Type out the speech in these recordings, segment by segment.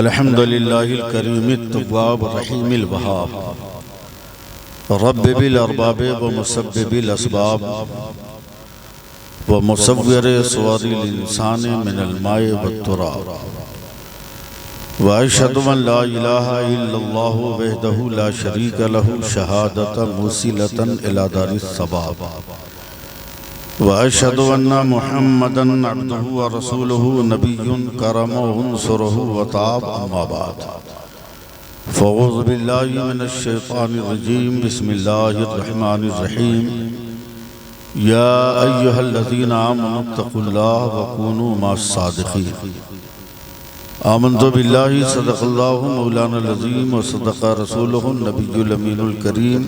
अल्हम्दुलिल्लाहिल करीमित तव्वाब रहीमिल वहाब रब्बिल अरबाब व मुसब्बिबिल असबाब व मुसव्विर सुवरिल इंसान मिनल माए वत्तुराब व अशहदु अन ला इलाहा इल्लल्लाहु वहदहु ला शरीका लहु शहादतन मुसिलतन इला दारिस सवाब व अशहदु अन्ना मुहम्मदन अब्दुहु व रसूलुहु नबियुन करमहु उन्सुरहु व ताब अम्मा बाद फ़अऊज़ु बिल्लाहि मिनश शैतानिर रजीम बिस्मिल्लाहिर रहमानिर रहीम या अय्युहल्लज़ीना आमनुत्तक़ुल्लाह व कूनू मअस सादिक़ीन आमन्तु बिल्लाहि सदक़ल्लाहु मौलानाल अज़ीम व सदक़ रसूलुहुन नबियुल अमीनुल करीम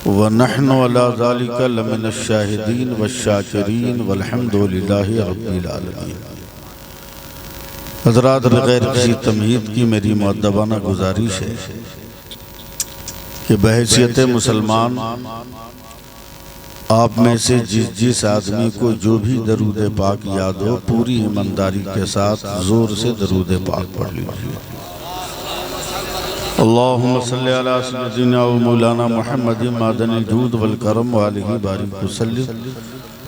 व नहनु अला ज़ालिका लमिनश शाहिदीन वश्शाकिरीन वल्हम्दुलिल्लाहि रब्बिल आलमीन। हज़रात, बग़ैर किसी तमहीद की मेरी मुअद्दबाना गुजारिश है कि बहैसियत मुसलमान आप में से जिस आदमी को जो भी दरूद पाक याद हो पूरी ईमानदारी के साथ ज़ोर से दरूद पाक पढ़ लीजिए। अल्लाहुम्मा सल्लि अला सय्यिदिना व मौलाना मुहम्मद मादनिल जूद वल करम व आलिहि बारिक वसल्लम।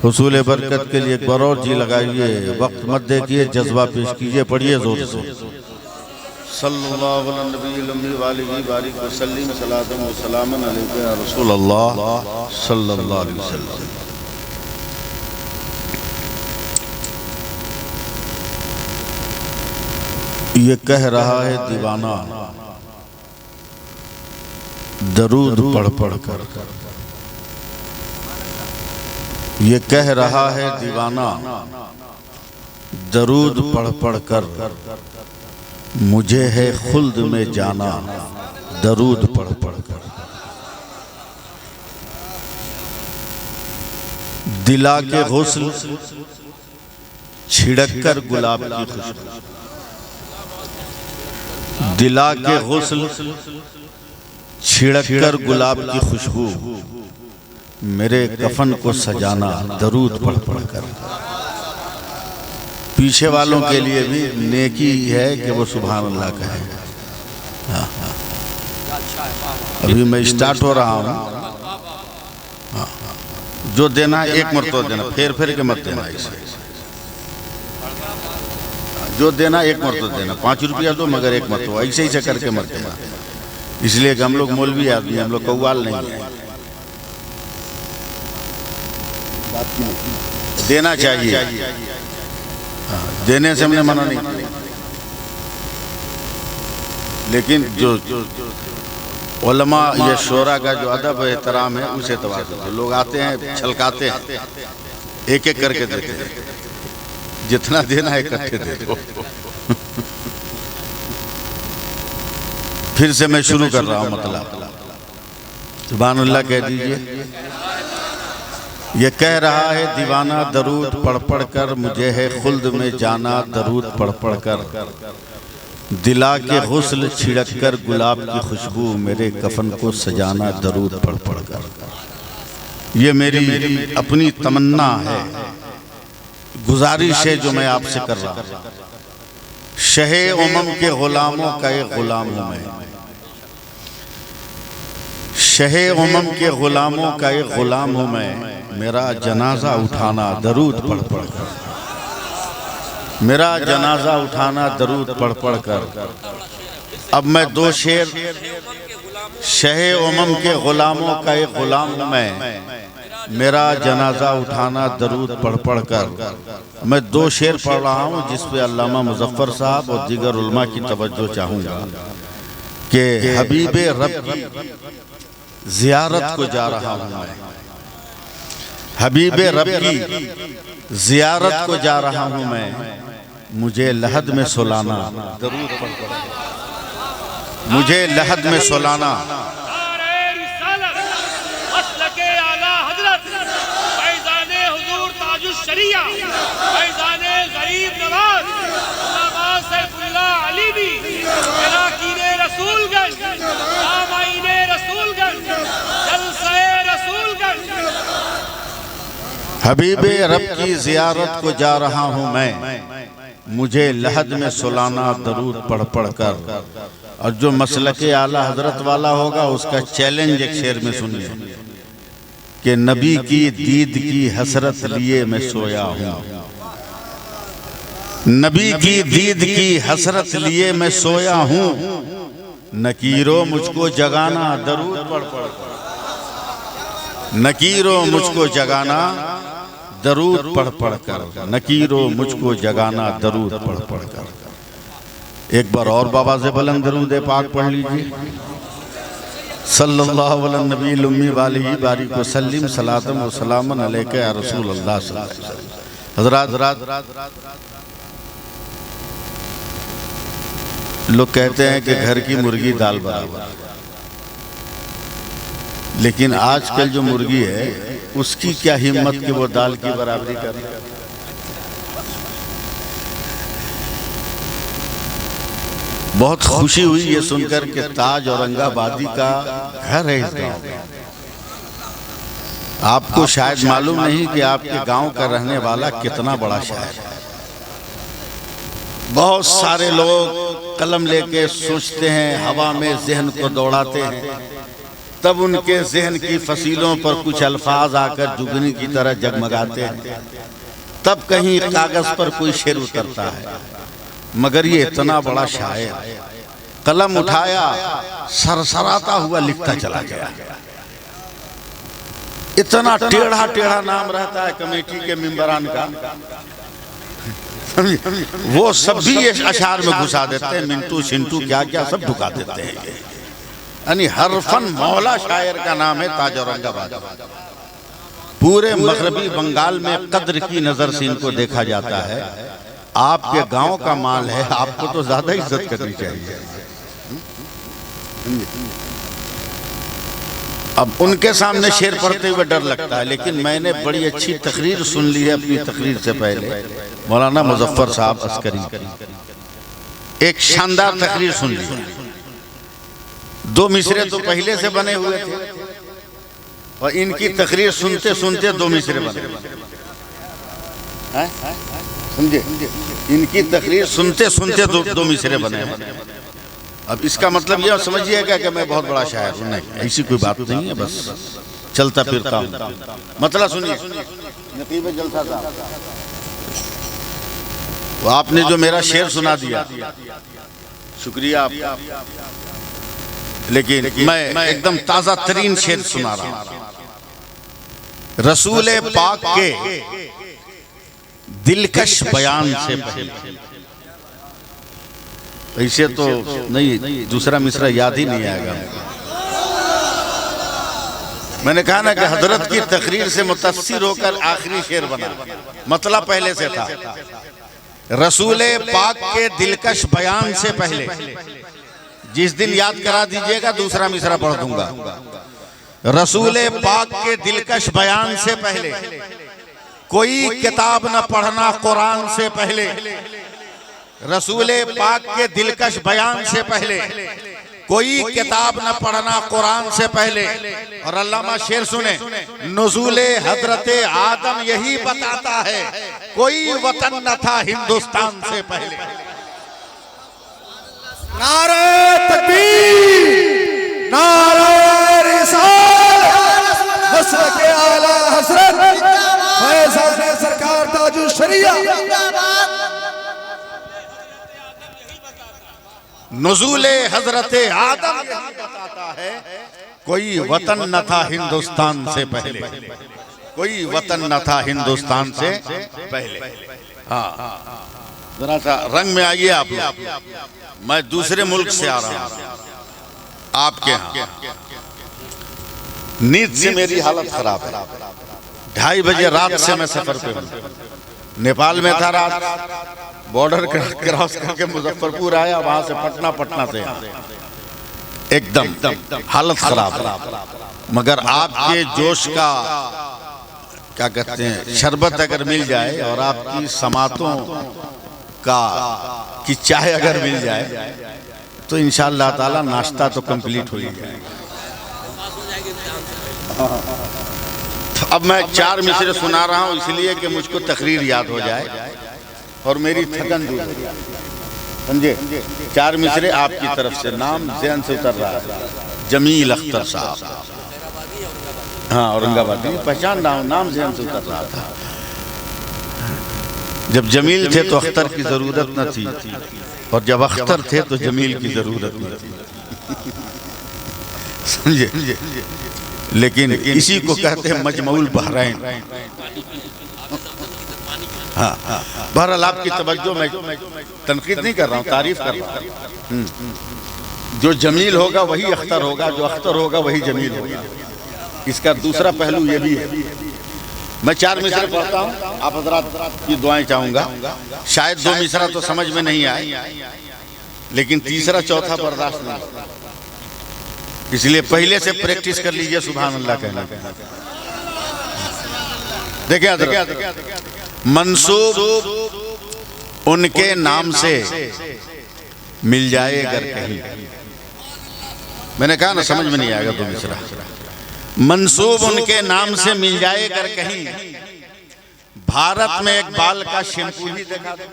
हुसूल बरकत के लिए एक बार और जी लगाइए, वक्त मत देखिए, जज्बा पेश कीजिए, पढ़िए जोर से। सल्लल्लाहु अलैहि नबील उम्मी व आलिहि बारिक वसल्लम सलातन व सलामन अलैका या रसूल अल्लाह सल्लल्लाहु अलैहि वसल्लम। ये कह रहा है दीवाना दरूद पढ़ पढ़ कर, ये कह रहा है दीवाना दरूद पढ़ पढ़ कर, मुझे है खुल्द में जाना दरूद पढ़ पढ़ कर। दिला के हुस्न छिड़क कर गुलाब की खुशबू, दिला के हुस्न छिड़क कर गुलाब की खुशबू, मेरे कफन को सजाना दरूद पढ़ पढ़ कर। पीछे वालों के लिए भी नेकी है कि वो सुभान अल्लाह कहे। अभी मैं स्टार्ट हो रहा हूँ, जो देना एक मरतबा देना, फेर फेर के मत देना। इसे जो देना एक मरतबा देना, 5 रुपया दो मगर एक मरतबा, ऐसे ही करके मत देना। इसलिए कि हम लोग मौलवी आदमी, हम लोग कव्वाल नहीं है। देना चाहिए, देने से हमने मना नहीं किया, लेकिन जो उलमा या शोरा का जो अदब एहतराम है उस एतबार से लोग आते हैं, छलकाते हैं, एक एक करके देते हैं। जितना देना है इकट्ठे दे दो। फिर से मैं शुरू कर रहा हूँ, मतलब सुभान अल्लाह कह दीजिए। ये कह रहा है दीवाना दरूद पढ़ पढ़ कर, मुझे है खुल्द में जाना दरूद पढ़ पढ़ कर। दिला के हुस्न छिड़क कर गुलाब की खुशबू, मेरे कफन को सजाना दरूद पढ़ पढ़ कर। ये मेरी अपनी तमन्ना है, गुजारिश है जो मैं आपसे कर रहा हूँ। शहे उमम के गुलामों का एक गुलाम हूँ मैं, शहे उमम के गुलामों का एक गुलाम हूँ मैं। मेरा जनाजा उठाना दरूद पढ़ पढ़ कर, मेरा जनाजा उठाना दरूद पढ़ पढ़ कर। अब मैं 2 शेर, शहे उमम के गुलामों का एक गुलाम हूँ मैं, मेरा जनाजा उठाना दरूद पढ़ पढ़ कर। मैं 2 शेर पढ़ रहा हूँ जिस पे अल्लामा मुज़फ़्फ़र साहब और दीगर उलमा की तवज्जो चाहूँगा कि हबीबे रब की ज़ियारत को जा रहा हूँ मैं, हबीबे रब की ज़ियारत को जा रहा हूँ मैं। मुझे लहद में सुलाना दरूद पढ़ पढ़ कर, मुझे लहद में सुलाना। हबीबे रब की ज़ियारत को जा रहा हूँ मैं, मुझे लहद में सुलाना दरूद पढ़ पढ़ कर। और जो मसलके आला हजरत वाला होगा उसका चैलेंज एक शेर में सुनिए कि नबी की दीद की हसरत लिए मैं सोया हूँ, नबी की दीद की हसरत लिए मैं सोया हूँ, नकीरो मुझको जगाना दरूद पढ़ पढ़ कर, नकीरो मुझको जगाना दरूद पढ़ पढ़ कर, नकीरो मुझको जगाना दरूद पढ़ पढ़ कर। एक बार और बाबा से बुलंद दरूद पाक पढ़ लीजिए। सल्लल्लाहु अलैहि नबी उम्मी वालिही बारिक व सल्लिम सलातम व सलामन अलैका या रसूल अल्लाह सल्लल्लाहु अलैहि वसल्लम। हज़रात, लोग कहते हैं कि घर की मुर्गी दाल बराबर, लेकिन आजकल जो मुर्गी है उसकी क्या हिम्मत कि वो दाल की बराबरी करे। बहुत खुशी हुई ये सुनकर कि ताज औरंगाबादी का घर है इस गांव में। आपको शायद मालूम नहीं कि आपके गांव का रहने वाला कितना बड़ा शायर है। बहुत सारे लोग कलम लेके सोचते हैं, हवा में जहन को दौड़ाते हैं, तब उनके जहन की फसीलों पर कुछ अल्फाज आकर जुगनी की तरह जगमगाते हैं, तब कहीं कागज पर कोई शेर उतरता है। मगर ये इतना बड़ा शायर कलम उठाया, सरसराता हुआ लिखता चला गया। इतना टेढ़ा टेढ़ा नाम रहता है कमेटी के मेंबरान का, वो सब भी ये अशार में घुसा देते हैं, मिंटू शिंटू क्या क्या सब ढुका देते हैं। यानी हरफन मौला शायर का नाम है ताज औरंगाबाद। पूरे मगरबी बंगाल में कद्र की नजर से इनको देखा जाता है। आपके गांव का माल है, आपको तो ज्यादा इज्जत करनी चाहिए। अब उनके सामने शेर पढ़ते हुए डर लगता है, लेकिन मैंने बड़ी अच्छी तकरीर सुन ली है अपनी तकरीर से पहले। मौलाना मुजफ्फर साहब अस्करी एक शानदार तकरीर सुन ली। दो मिसरे तो पहले से बने हुए थे और इनकी तकरीर सुनते सुनते दो मिसरे बने। समझे? इनकी तकरीर सुनते सुनते दो मिसरे बने। अब इसका मतलब यह समझिएगा कि मैं बहुत बड़ा शायर हूं, नहीं, ऐसी कोई बात नहीं है, बस चलता फिरता हूं। मतलब सुनिए, नकीब जलसा साहब, वो आपने जो मेरा शेर सुना दिया, शुक्रिया आपका, लेकिन मैं एकदम ताजा तरीन शेर सुना रहा हूं। रसूल पाक के दिलकश बयान से पहले, ऐसे तो नहीं, दूसरा मिसरा याद ही नहीं आएगा। मैंने कहा ना कि हजरत की तकरीर से मुतस्सिर होकर आखिरी शेर बना, मतलब पहले से था। रसूल पाक के दिलकश बयान से पहले, जिस दिन याद करा दीजिएगा दूसरा मिसरा पढ़ दूंगा। रसूल पाक के दिलकश बयान से पहले कोई किताब न पढ़ना कुरान से पहले, रसूल पाक के दिलकश बयान से पहले कोई किताब न पढ़ना कुरान से पहले। और अल्लामा शेर सुने, नुज़ूले हजरत आदम यही बताता है, कोई वतन न था हिंदुस्तान से पहले। नारे तकबीर, नारे रिसालत, मसलके आला हज़रत फैज़ान सरकार ताजुल शरिया। नुज़ूले हजरत आदम यही बताता है, कोई वतन न था हिंदुस्तान से पहले, कोई वतन न था हिंदुस्तान से पहले। हाँ, जरा सा रंग में आइए आप लोग। मैं दूसरे मुल्क से आ रहा हूं आपके यहाँ। नींद से मेरी हालत खराब है। 2:30 बजे रात से मैं सफर पे हूँ। नेपाल में था, रात बॉर्डर क्रॉस करके मुजफ्फरपुर आया, वहां से पटना से एकदम हालत खराब। मगर आपके जोश का क्या कहते हैं, शरबत अगर मिल जाए और आपकी समातों का की चाय अगर मिल जाए तो इंशाअल्लाह ताला नाश्ता तो कंप्लीट हो ही जाएगा। अब मैं 4 मिसरे सुना रहा हूं इसलिए कि मुझको तकरीर याद हो जाए और मेरी थकन दूर, समझे। 4 मिसरे आपकी तरफ से, नाम ज़हन से उतर रहा है, जमील अख्तर साहब। हाँ, औरंगाबादी, पहचान रहा हूँ, नाम ज़हन से उतर रहा था। जब जमील थे तो अख्तर की जरूरत न थी, और जब अख्तर थे तो जमील की जरूरत न थी, समझे। लेकिन इसी को कहते हैं मजमऊल बहरैन। हाँ, बहरहाल आपकी तवज्जो, मैं तनकीद नहीं कर रहा हूँ, तारीफ कर रहा हूँ। जो जमील होगा वही अख्तर होगा, जो अख्तर होगा वही जमील होगा। इसका दूसरा पहलू ये भी है। मैं 4 मिसरे पढ़ता हूँ, आप हज़रात की दुआएं चाहूंगा। शायद 2 मिसरा तो समझ में नहीं आए, लेकिन तीसरा चौथा बर्दाश्त नहीं, इसलिए पहले से प्रैक्टिस कर लीजिए सुभान अल्लाह कहने। देखिए हज़रत, मंसूब उनके नाम से मिल जाए अगर कहीं, मैंने कहा ना समझ में नहीं आएगा 2 मिसरा। मंसूब उनके नाम से मिल जाए अगर कहीं, भारत में एक बाल का शैम्पू ही देखा दो।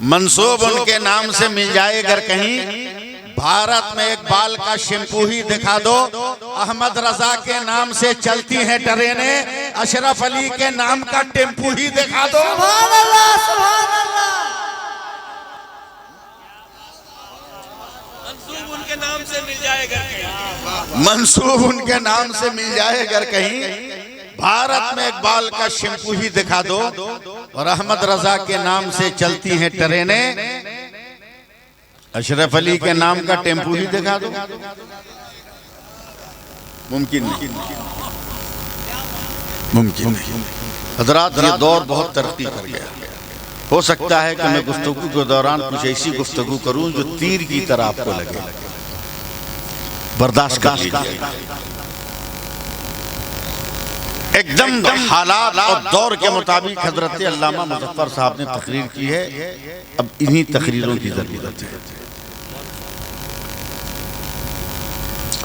मंसूब उनके नाम से मिल जाए अगर कहीं, भारत में एक बाल का शैम्पू ही दिखा दो। अहमद रजा के नाम से चलती हैं ट्रेनें, अशरफ अली के नाम का टेम्पू ही दिखा दो। सुभान अल्लाह, सुभान अल्लाह। मंसूब उनके नाम से मिल जाएगा कहीं, मंसूब उनके नाम से मिल जाए अगर कहीं, भारत में एक बाल का शैम्पू ही दिखा दो, और अहमद रजा के नाम से चलती हैं ट्रेनें, अशरफ अली के नाम का टेम्पू ही दिखा दो। मुमकिन नहीं, मुमकिन नहीं। हज़रात, ये दौर बहुत तरक्की कर गया। हो सकता है कि मैं गुफ्तगू के दौरान कुछ ऐसी गुफ्तगू करूं जो तीर की तरह आपको लगे, बर्दाश्त कर लीजिए। एकदम हालात और दौर के मुताबिक हजरत अल्लामा मुज़फ़्फ़र साहब ने तकरीर की है। अब इन्हीं तकरीरों की जरूरत है,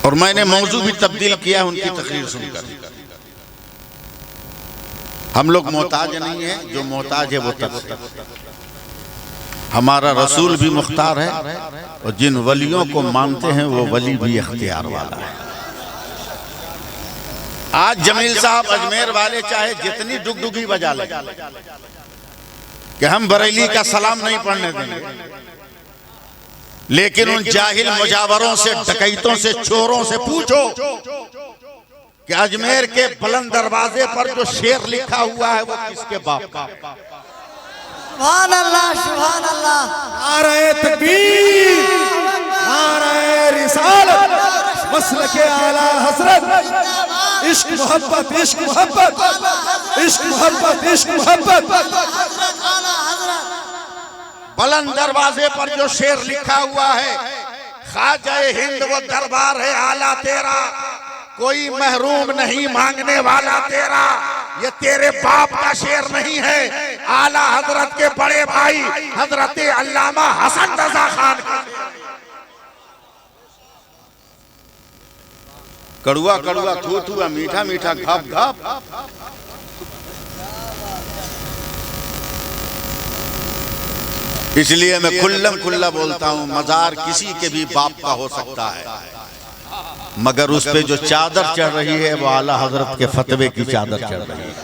और मैंने मौजू भी तब्दील किया है उनकी तकरीर सुनकर। हम लोग मोहताज नहीं है, जो मोहताज है वो तक। हमारा रसूल भी मुख्तार है, और जिन वलियों को मानते हैं वो वली भी इख्तियार वाला है। आज जमील साहब अजमेर वाले चाहे जितनी डुगडुगी बजा ले कि हम बरेली का सलाम नहीं पढ़ने देंगे, लेकिन उन जाहिल मुजावरों से, डकैतों से, चोरों से पूछो कि अजमेर के बुलंद दरवाजे पर जो शेर लिखा हुआ है वो किसके बाप का? सुभान अल्लाह, सुभान अल्लाह। नारे तकबीर, नारे रिसालत, मसलके आला हज़रत, इश्क मोहब्बत, इश्क मोहब्बत, इश्क मोहब्बत, इश्क मोहब्बत। बुलंद दरवाजे पर जो शेर लिखा हुआ है, ख्वाजा हिंद वो दरबार है आला तेरा, कोई महरूम नहीं मांगने वाला तेरा। ये तेरे बाप का शेर नहीं है, आला हजरत के बड़े भाई हजरत अल्लामा हसन रजा खान का। कड़ुआ कड़ुआ, थू थू, मीठा मीठा, घप घप। इसलिए मैं खुल्लम खुल्ला बोलता हूं, मजार किसी के भी बाप का हो सकता है, मगर उस पे जो चादर चढ़ रही है वो आला हजरत के फतवे की चादर चढ़ रही है।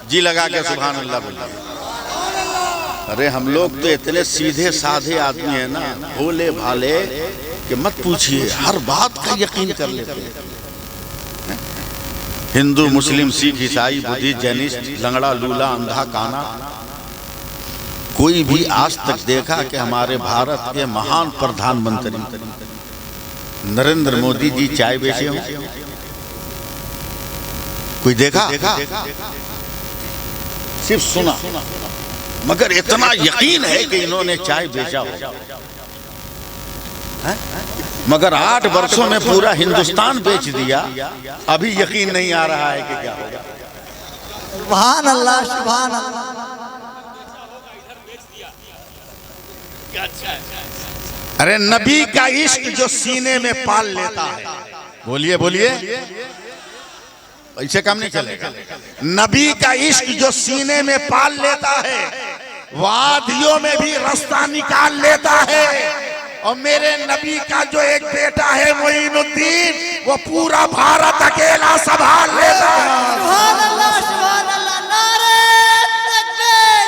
जी लगा के सुभान अल्लाह बोलिए। अरे हम लोग तो इतने सीधे साधे आदमी हैं ना, भोले भाले कि मत पूछिए, हर बात का यकीन कर लेते हैं। हिंदू, मुस्लिम, सिख, ईसाई, बुद्धिस्ट, जैनिस्ट, लंगड़ा लूला, अंधा काना, कोई भी आज तक देखा कि हमारे भारत के महान प्रधानमंत्री नरेंद्र मोदी जी चाय बेचे हों? कोई देखा? सिर्फ सुना, मगर इतना यकीन है कि इन्होंने चाय बेचा हो। मगर 8 वर्षों में पूरा हिंदुस्तान बेच दिया, अभी यकीन नहीं आ रहा है कि क्या होगा। सुभान अल्लाह, सुभान अल्लाह। अरे नबी का इश्क जो सीने में पाल लेता है, बोलिए बोलिए, ऐसे काम नहीं चलेगा। नबी का इश्क जो सीने में पाल लेता है, वादियों में भी रास्ता निकाल लेता है। और मेरे नबी का जो एक बेटा है मोइनुद्दीन, वो पूरा भारत अकेला संभाल लेता है। सुभान अल्लाह, सुभान अल्लाह। नारे तकबीर,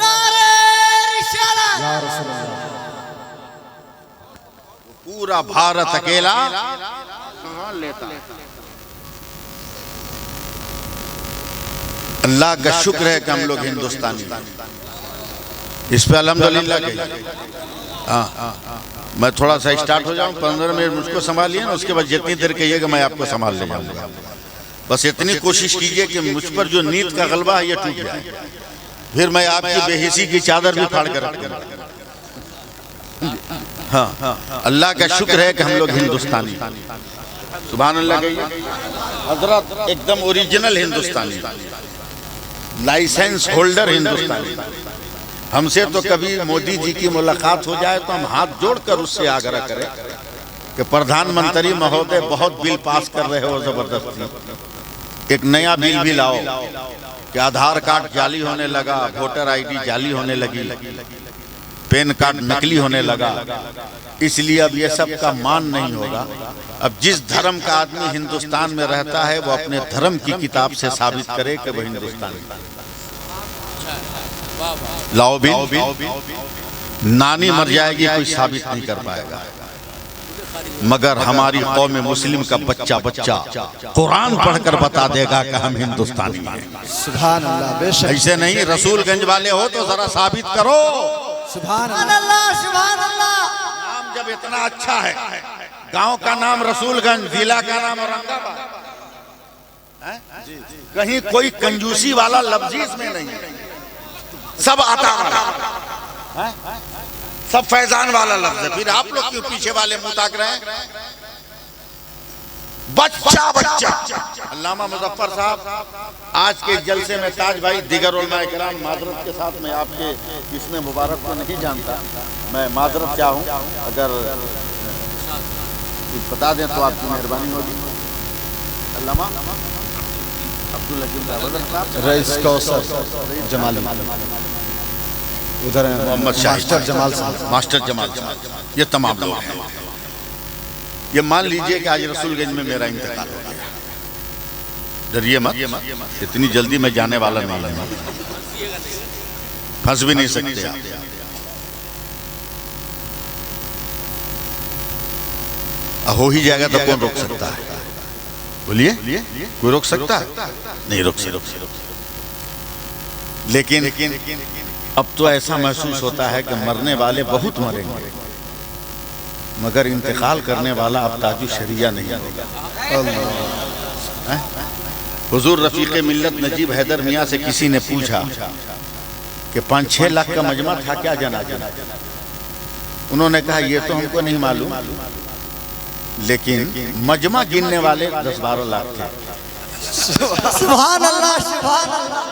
नारे रिसालत। पूरा भारत अकेला संभाल लेता है। अल्लाह का शुक्र है कि हम लोग हिंदुस्तानी हैं। इस पे अल्हम्दुलिल्लाह कहिए। मैं थोड़ा सा स्टार्ट हो जाऊं, 15 मिनट मुझको संभालिए ना, उसके बाद जितनी देर कहिएगा मैं आपको संभाल ले जाऊंगा। बस इतनी कोशिश कीजिए कि मुझ पर जो नींद का गलबा है ये टूट जाए, फिर मैं आपकी बेहिसी की चादर भी फाड़ कर रखूंगा। हाँ, अल्लाह का शुक्र है कि हम लोग हिंदुस्तानी। सुभान अल्लाह कहिए। हजरत एकदम ओरिजिनल हिंदुस्तानी, लाइसेंस होल्डर हिंदुस्तानी। हमसे तो कभी मोदी जी की मुलाकात हो जाए तो हम हाथ जोड़कर उससे आग्रह करें कि प्रधानमंत्री महोदय बहुत बिल पास कर रहे हो जबरदस्ती, एक नया बिल भी लाओ कि आधार कार्ड जाली होने लगा, वोटर आईडी जाली होने लगी, पैन कार्ड नकली होने लगा। इसलिए अब ये सब का मान नहीं होगा। अब जिस धर्म का आदमी हिंदुस्तान में रहता है वो अपने धर्म की किताब से साबित करे कि वो हिंदुस्तानी। लाओ बिल, नानी मर जाएगी कोई साबित नहीं कर पाएगा, मगर हमारी कौम मुस्लिम का बच्चा बच्चा कुरान पढ़कर बता देगा कि हम हिंदुस्तानी हैं। सुभान अल्लाह। बेशक ऐसे नहीं, रसूलगंज वाले हो तो जरा साबित करो। सुभान सुभान अल्लाह, सुभान अल्लाह। नाम जब इतना अच्छा है, गांव का नाम रसूलगंज, जिला का नाम औरंगाबाद, कहीं कोई कंजूसी वाला लफ्ज इसमें नहीं है, सब आता है, सब फैजान वाला लफ्ज है। फिर आप लोग क्यों पीछे वाले मुंह ताक रहे हैं? बच्चा बच्चा। अल्लामा मुजफ्फर साहब आज के जलसे में ताज भाई, दिगर उलमाए किराम, माजरत के साथ मैं आपके इसमें मुबारक को नहीं जानता, मैं माजरत क्या हूँ, अगर बता दें तो आपकी मेहरबानी होगी। अल्लामा अब्दुल हकीम साहब, रईस कौसर जमाली, उधर मोहम्मद मास्टर जमाल साहब, मास्टर जमाल साहब, ये तमाम लोग हैं। ये मान लीजिए कि आज रसूलगंज में मेरा इंतकाल हो गया, डरिए मत, इतनी जल्दी मैं जाने वाला नहीं हूं, फंस भी नहीं सकते आप। हो ही जाएगा तो कौन रोक सकता है? बोलिए, कोई रोक सकता है? नहीं रोक सकता। लेकिन अब तो ऐसा महसूस होता है कि मरने वाले बहुत मरेंगे, मगर इंतकाल करने वाला अब ताजु शरिया नहीं होगा। हुजूर रफीक मिल्लत नजीब हैदर मियाँ से किसी ने पूछा कि 5-6 लाख का मजमा था क्या जनाजा? उन्होंने कहा ये तो हमको नहीं मालूम, लेकिन मजमा गिनने वाले 10-12 लाख थे। सुभान अल्लाह, सुभान अल्लाह।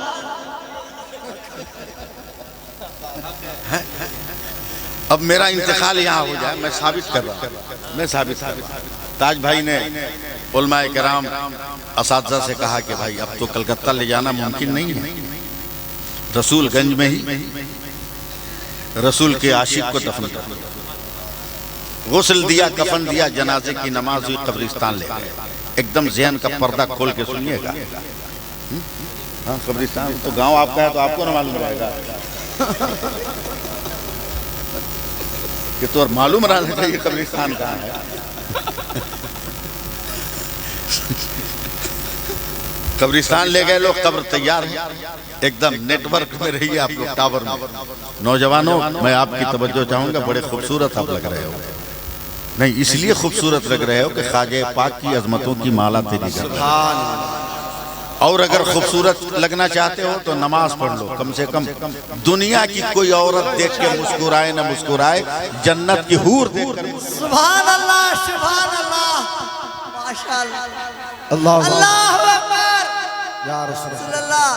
अब मेरा इंतकाल यहाँ हो जाए, मैं साबित कर रहा हूँ, मैं साबित कर रहा हूँ। ताज भाई ने उलमाए किराम असातिज़ा से कहा कि भाई अब तो कलकत्ता ले जाना मुमकिन नहीं है, रसूलगंज में ही रसूल के आशिक को दफन कर, गुस्ल दिया, कफन दिया, जनाजे की नमाज हुई, कब्रिस्तान ले गए। एकदम ज़हन का पर्दा खोल के सुनिएगा। हाँ, कब्रिस्तान तो गांव आपका है तो आपको ना मालूम रहेगा कि तो मालूम रहना चाहिए कब्रिस्तान कहाँ है। कब्रिस्तान ले गए लोग, कब्र तैयार है, एकदम नेटवर्क में रहिए आप लोग, टावर में। नौजवानों, मैं आपकी तवज्जो चाहूंगा, बड़े खूबसूरत आप लग रहे हो। नहीं, इसलिए खूबसूरत लग रहे हो कि ख्वाजा पाक की अजमतों की माला तेरी कर। और अगर खूबसूरत लगना चाहते हो तो नमाज पढ़ लो, कम से कम दुनिया की कोई औरत देख के मुस्कुराए ना मुस्कुराए, जन्नत की हूर देखकर। सुभान अल्लाह, सुभान अल्लाह, माशाअल्लाह, अल्लाह अल्लाहु अकबर, या रसूल अल्लाह।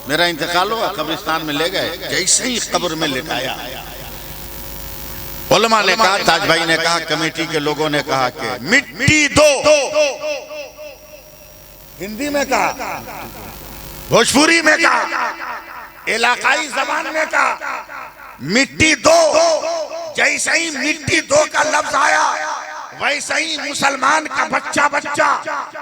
मेरा इंतकाल हुआ, कब्रिस्तान में ले गए, जैसे ही कब्र में लेटाया उलमा ने कहा, ताज भाई ने कहा, कमेटी के लोगों ने कहा कि मिट्टी दो, हिंदी में कहा, भोजपुरी में कहा, इलाकाई जबान में कहा, मिट्टी दो। जैसे ही मिट्टी दो का लफ्ज आया, वैसे ही मुसलमान का बच्चा बच्चा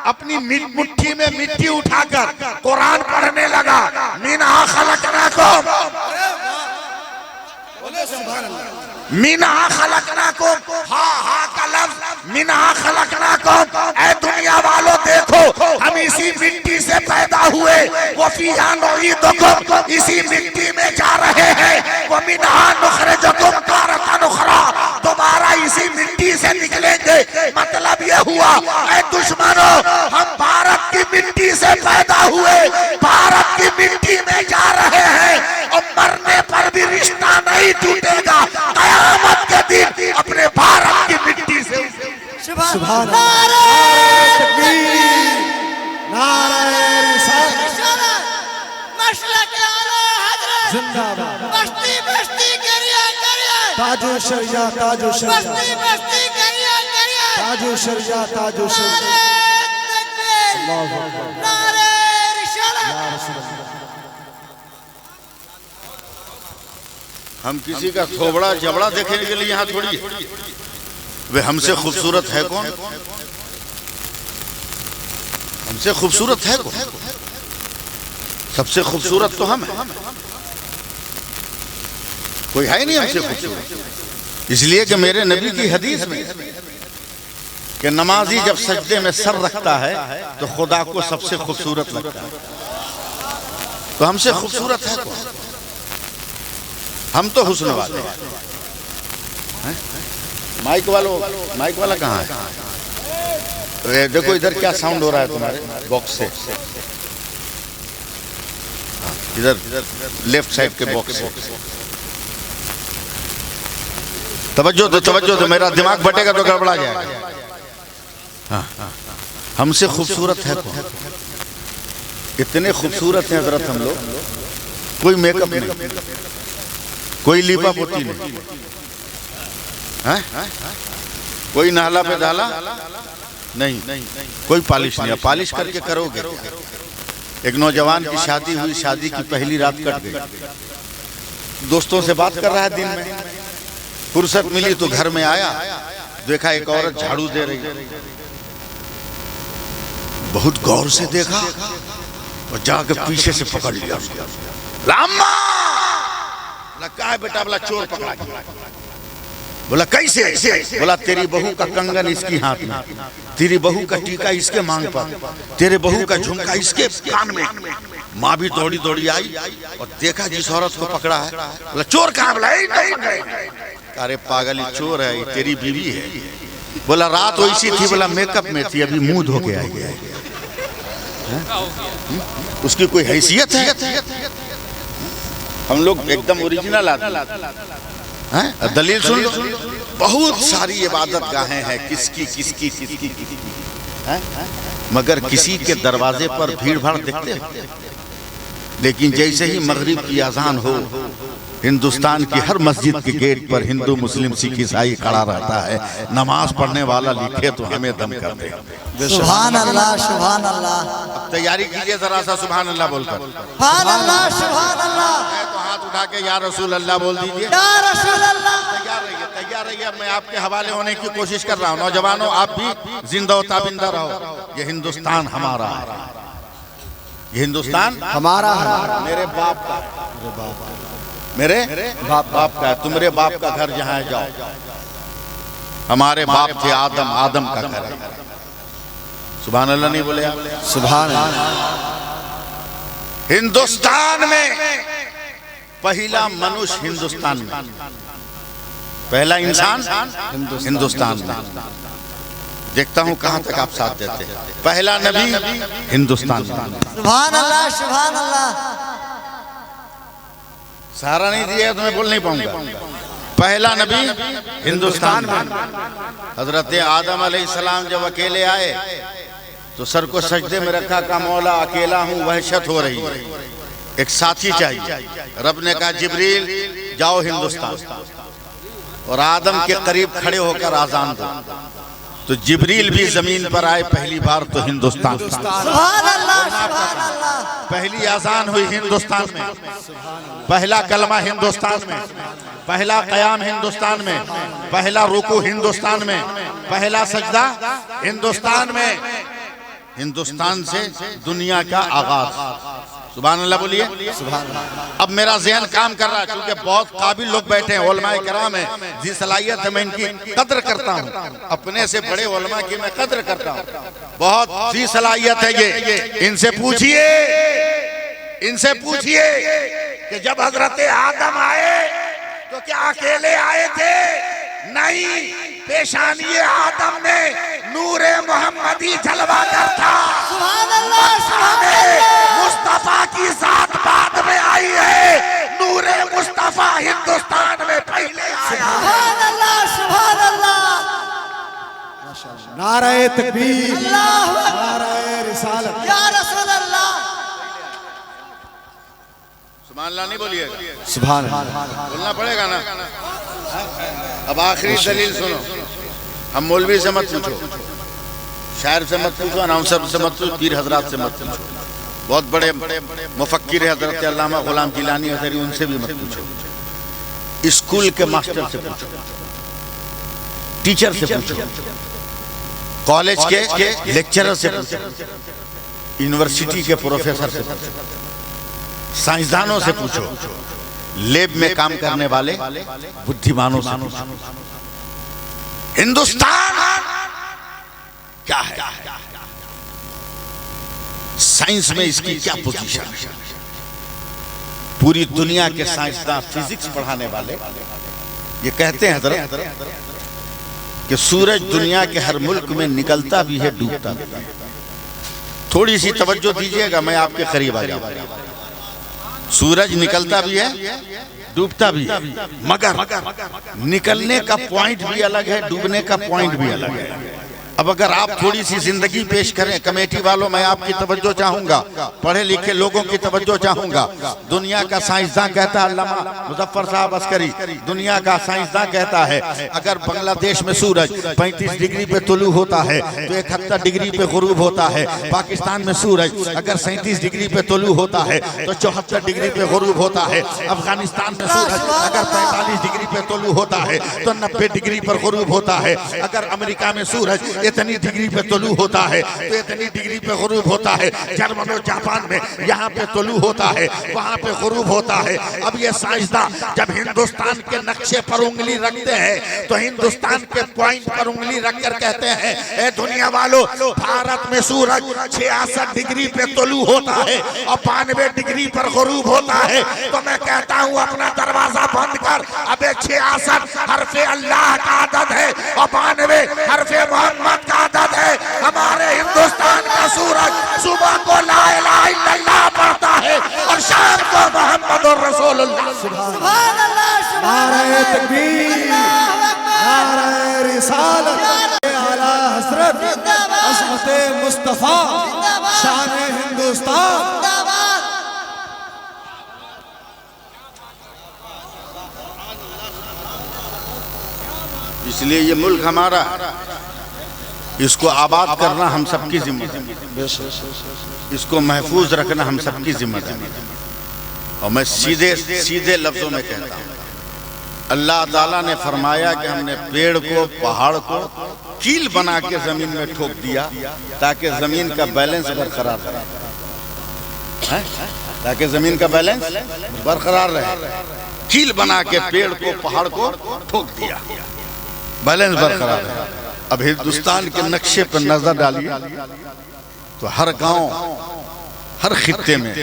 अपनी मुट्ठी में मिट्टी उठाकर कुरान पढ़ने लगा। मिनहा खलकनाकुम, मिनहा खलकनाकुम, हा का लफ्ज मिनहा खलकनाकुम। ऐ दुनिया वालों देखो, हम इसी मिट्टी से पैदा हुए, वो फीहा नुईदुकुम, इसी मिट्टी में जा रहे हैं, वो मिनहा नुखरिजुकुम तारतन उखरा, दोबारा इसी मिट्टी से निकलेंगे। मतलब ये हुआ, ऐ दुश्मनों, हम भारत की मिट्टी से पैदा हुए, भारत की मिट्टी में जा रहे हैं, और मरने पर भी रिश्ता नहीं टूटेगा। कयामत के दिन अपने भारत की मिट्टी से। सुभान जिंदाबाद। बस्ती बस्ती करिए करिए, ताजो शरिया, ताजो शरिया, बस्ती बस्ती करिए करिए, ताजो शरिया, ताजो शरिया। नारे तकबीर, अल्लाहु अकबर। नारे रिसालत। हम किसी का थोबड़ा जबड़ा देखने के लिए यहाँ थोड़ी है। वे हमसे खूबसूरत है कौन? हमसे खूबसूरत है कौन? सबसे खूबसूरत तो हम हैं, कोई है नहीं हमसे खूबसूरत। इसलिए कि मेरे नबी की हदीस में कि नमाजी जब सजदे में सर रखता है तो खुदा को सबसे खूबसूरत लगता है। तो हमसे खूबसूरत है कौन? हम तो हुस्न वाले हैं। माइक वाला कहाँ है? देखो इधर क्या साउंड हो रहा है तुम्हारे बॉक्स से, इधर लेफ्ट साइड के बॉक्स से। तवज्जो दो, मेरा दिमाग बटेगा तो गड़बड़ा जाएगा। हाँ, हमसे खूबसूरत है कौन? इतने खूबसूरत हैं हजरत हम लोग, कोई मेकअप नहीं, कोई लीपा पोती नहीं, है? कोई नाला पे डाला नहीं, कोई पॉलिश नहीं। पॉलिश करके करोगे? एक नौजवान की शादी हुई, शादी की पहली रात कट गई। दोस्तों से बात कर रहा है दिन में, फुर्सत मिली तो घर में आया, देखा एक औरत झाड़ू दे रही। बहुत गौर से देखा और जाकर पीछे से पकड़ लिया। रामा क्या है बेटा? बोला चोर पकड़ा गया। बोला कैसे? बोला तेरी बहू का कंगन इसकी हाथ में, तेरी बहू का टीका इसके मांग पर, तेरे बहू का झुमका इसके कान में। माँ भी दौड़ी दौड़ी आई और देखा जिस औरत को पकड़ा है। बोला चोर कहाँ? बोला अरे पागल, चोर है, तेरी बीवी है। बोला रात वैसी थी? बोला मेकअप में थी, अभी मुंह धो के आई है। उसकी कोई हैसियत है? हम लोग एकदम ओरिजिनल आदमी हैं। दलील सुन लो, बहुत सारी इबादत गाहें हैं, किसकी हैं, मगर किसी के दरवाजे पर भीड़ भाड़ देखते हैं। लेकिन जैसे ही मगरिब की अजान हो, हिंदुस्तान की हर मस्जिद के गेट पर हिंदू मुस्लिम सिख ईसाई खड़ा रहता है। नमाज पढ़ने वाला लिखे तो हमें दम कर दे। सुभान अल्लाह, सुभान अल्लाह। अब तैयारी कीजिए जरा सा सुभान अल्लाह बोलकर। सुभान अल्लाह, सुभान अल्लाह। तो हाथ उठा के या रसूल अल्लाह बोल दीजिए। या रसूल अल्लाह। तैयार रहिए। मैं आपके हवाले होने की कोशिश कर रहा हूँ। नौजवानों, आप भी जिंदा ताबिंदा रहो। ये हिंदुस्तान हमारा है, ये हिंदुस्तान हमारा है। मेरे बाप का, मेरे बाप का है। तुम्हारे बाप का घर जहाँ है जाओ। हमारे बाप थे आदम, आदम का घर है। सुभान अल्लाह नहीं बोले आप? सुभान अल्लाह। हिंदुस्तान में पहला मनुष्य, हिंदुस्तान में पहला इंसान हिंदुस्तान में। देखता हूँ कहाँ तक आप साथ देते हैं। पहला नबी हिंदुस्तान में। सुभान अल्लाह, सुभान अल्लाह। सहारा नहीं दिया तो मैं बोल नहीं पाऊंगा। पहला नबी हिंदुस्तान में। हजरत आदम अलैहिस्सलाम जब अकेले आए तो सर को सजदे में रखा, का मौला अकेला हूँ, वहशत हो रही है, एक साथी चाहिए। रब ने कहा जिब्रील जाओ हिंदुस्तान। और आदम के करीब खड़े होकर आजान दो, तो जिब्रील भी जमीन पर आए पहली बार तो हिंदुस्तान में। सुभान अल्लाह सुभान अल्लाह। पहली आजान हुई हिंदुस्तान में, पहला कलमा हिंदुस्तान में, पहला कयाम हिंदुस्तान में, पहला रुकू हिंदुस्तान में, पहला सजदा हिंदुस्तान में। हिंदुस्तान से दुनिया का आगाज। सुभान अल्लाह बोलिए। अब मेरा ज़हन काम कर रहा है क्योंकि बहुत काबिल लोग बैठे हैं, उलमाए किराम हैं, जी सलाहियत है, मैं इनकी कद्र करता हूँ। अपने से बड़े उलमा की मैं कद्र करता हूँ, बहुत जी सलाहियत है ये। इनसे पूछिए, इनसे पूछिए कि जब हजरत आदम आए तो क्या अकेले आए थे? नहीं, पेशानी आदम में नूरे मोहम्मदी जलवा कर था। सुभान अल्लाह सुभान अल्लाह। मुस्तफा की जात बाद में आई है, नूरे मुस्तफा हिंदुस्तान में पहले आया। सुभान अल्लाह सुभान अल्लाह। नाराए तकबीर, अल्लाहु अकबर। नाराए रिसालत। या रसूल अल्लाह। सुभान अल्लाह नहीं बोलिएगा, सुभान बोलना पड़ेगा ना। अब आखिरी दलील सुनो। हम मौलवी से मत पूछो, शायर से मत पूछो, अनाउंसर से मत पूछो, पीर हजरात से मत पूछो, बहुत बड़े मुफक्किर हजरत अल्लामा गुलाम जिलानी हज़री, उनसे भी मत पूछो। स्कूल के मास्टर से पूछो, टीचर से पूछो, कॉलेज के लेक्चरर से पूछो, यूनिवर्सिटी के प्रोफेसर से पूछो, साइंसदानों से पूछो, लैब में काम करने वाले बुद्धिमानों से पूछो। हिंदुस्तान क्या है, साइंस में इसकी क्या पोजीशन है? पूरी दुनिया के साइंसदान, फिजिक्स पढ़ाने वाले ये कहते हैं हजरत कि सूरज दुनिया के हर मुल्क में निकलता भी है, डूबता भी है। थोड़ी सी तवज्जो दीजिएगा, मैं आपके करीब आ जाऊंगा। सूरज निकलता भी है, डूबता भी है, मगर निकलने का पॉइंट भी अलग है, डूबने का पॉइंट भी अलग है। अब अगर आप थोड़ी सी जिंदगी पेश करें, कमेटी वालों मैं आपकी तवज्जो चाहूंगा, पढ़े लिखे लोगों की तवज्जो चाहूंगा। दुनिया का साइंसदान कहता है, अल्लामा मुजफ्फर साहब अस्करी, दुनिया का साइंसदान कहता है अगर बांग्लादेश में सूरज 35 डिग्री पे तुलू होता है तो 71 डिग्री पे गुरूब होता है। पाकिस्तान में सूरज अगर 37 डिग्री पे तुलू होता है तो 74 डिग्री पे गुरूब होता है। अफगानिस्तान में सूरज अगर 45 डिग्री पे तुलू होता है तो 90 डिग्री पर गुरूब होता है। अगर अमेरिका में सूरज इतनी डिग्री पे तुलू होता है तो इतनी डिग्री पे गुरूब होता है। जर्मन और जापान में यहाँ पे तुलू होता है, वहाँ पे गुरूब होता है। अब ये साइंसदान जब हिंदुस्तान के नक्शे पर उंगली रखते हैं तो हिंदुस्तान के पॉइंट पर उंगली रखकर कहते हैं, ए दुनिया वालों, भारत में सूरज 66 डिग्री पे तुलू होता है और 92 डिग्री पर गुरूब होता है। तो मैं कहता हूँ अपना दरवाजा बंद कर, अबे 66 हरफे अल्लाह का आदत है और 92 हरफे मोहम्मद का आदत है। हमारे हिंदुस्तान का सूरज सुबह को ला इलाहा इल्लल्लाह पढ़ता है और शाम को मोहम्मद और रसूलुल्लाह। सुभान अल्लाह सुभान नाराए तकबीर, नाराए रिसालत, आला हजरत अज़मत मुस्तफा, शान हिंदुस्तान। जिंदाबाद। इसलिए ये मुल्क हमारा, इसको आबाद करना हम सबकी जिम्मेदारी, इसको महफूज रखना हम सबकी जिम्मेदारी। और मैं सीधे सीधे लफ्जों में कहता हूँ, अल्लाह ताला ने फरमाया कि हमने पेड़ को, पहाड़ को कील बना के जमीन में ठोक दिया ताकि जमीन का बैलेंस बरकरार रहे, ताकि जमीन का बैलेंस बरकरार रहे। कील बना के पेड़ को, पहाड़ को ठोक दिया, बैलेंस बरकरार रहे। अब हिंदुस्तान के नक्शे पर नजर डालिए तो हर गांव, हर खित्ते में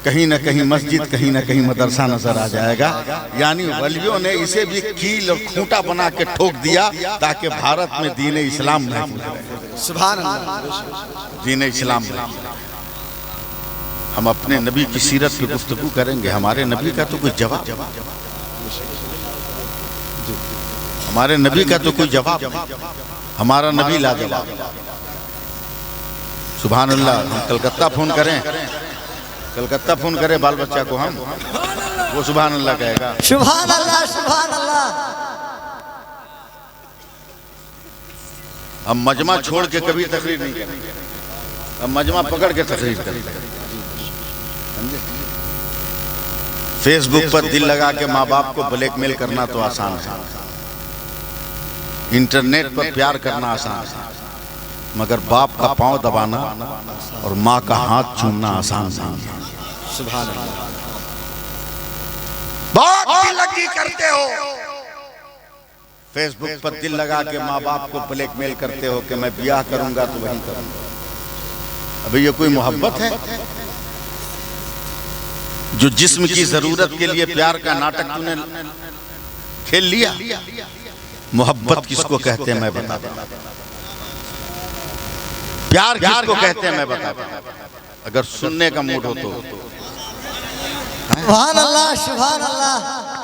कहीं ना कहीं मस्जिद, कहीं ना कहीं मदरसा नजर आ जाएगा। यानी वलियों ने इसे भी कील और खूंटा बना के ठोक दिया ताकि भारत में दीन इस्लाम महफूज रहे। सुभान अल्लाह। दीन इस्लाम महफूज रहे। हम अपने नबी की सीरत की गुफ्तगू करेंगे। हमारे नबी का तो कोई जवाब, हमारे नबी का तो कोई जवाब, हमारा नबी लाजवाब। सुभान अल्लाह। हम कलकत्ता फोन करें, कलकत्ता फोन करें बाल बच्चा को, हम वो सुभान अल्लाह कहेगा। सुभान अल्लाह सुभान अल्लाह। अब मजमा छोड़ के कभी तकरीर नहीं करेंगे, अब मजमा पकड़ के तकरीर करेंगे। फेसबुक पर दिल लगा के माँ बाप को ब्लैकमेल करना तो आसान है, इंटरनेट पर प्यार करना आसान है, मगर बाप का पांव दबाना और माँ का हाथ चूमना आसान नहीं है। सुभान अल्लाह। बहुत दिल लगी करते हो, फेसबुक पर दिल लगा के माँ बाप को ब्लैकमेल करते हो कि मैं ब्याह करूंगा तो वही करूंगा। अभी ये कोई मोहब्बत है? जो जिस्म की जरूरत के लिए प्यार का नाटक तूने खेल लिया, मोहब्बत किसको कहते हैं मैं बता दूं, प्यार किसको कहते हैं मैं बता दूं। अगर सुनने का मूड हो तो सुभान अल्लाह, सुभान अल्लाह।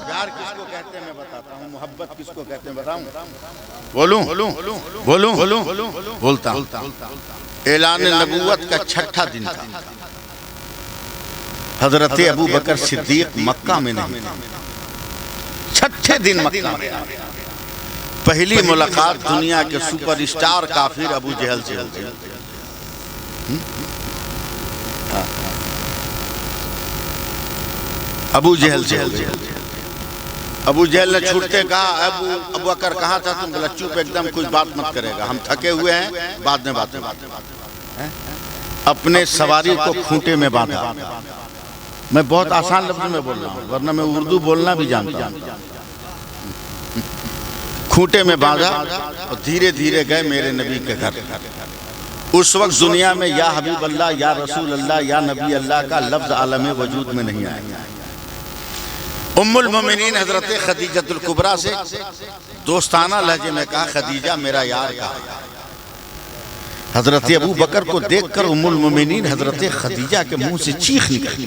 प्यार किसको कहते हैं मैं बताता हूँ, मोहब्बत किसको कहते हैं बताऊं? बोलूं बोलूं बोलूं बोलता हूं। ऐलान नबूवत का छठा दिन था। हजरत अबू बकर सिद्दीक मक्का में नहीं, छठे दिन मक्का में। पहली मुलाकात दुनिया के सुपरस्टार काफिर अबू जहल से होती है। अबू जहल से होती है। अबू जहल ने छूटते कहा, अबू बकर कहाँ था तुम? बोला चुप एकदम, कुछ बात मत करेगा, हम थके हुए हैं, बाद में बात है। अपने सवारी को खूंटे में बांधा। मैं बहुत आसान लफ्ज में बोल रहा हूँ, वरना मैं उर्दू बोलना भी जानता हूँ। खूंटे में बांधा और धीरे धीरे गए मेरे नबी के घर। उस वक्त दुनिया में या हबीब अल्लाह, या रसूल अल्लाह, या नबी अल्लाह का लफ्ज आलम वजूद में नहीं आया। उम्मुल मोमिनीन हजरत खदीजतुल कुबरा से दोस्ताना लहजे में कहा, खदीजा मेरा यार कहा। हजरत अबू बकर को देखकर उम्मुल मोमिनीन हजरत खदीजा के मुंह से चीख निकली,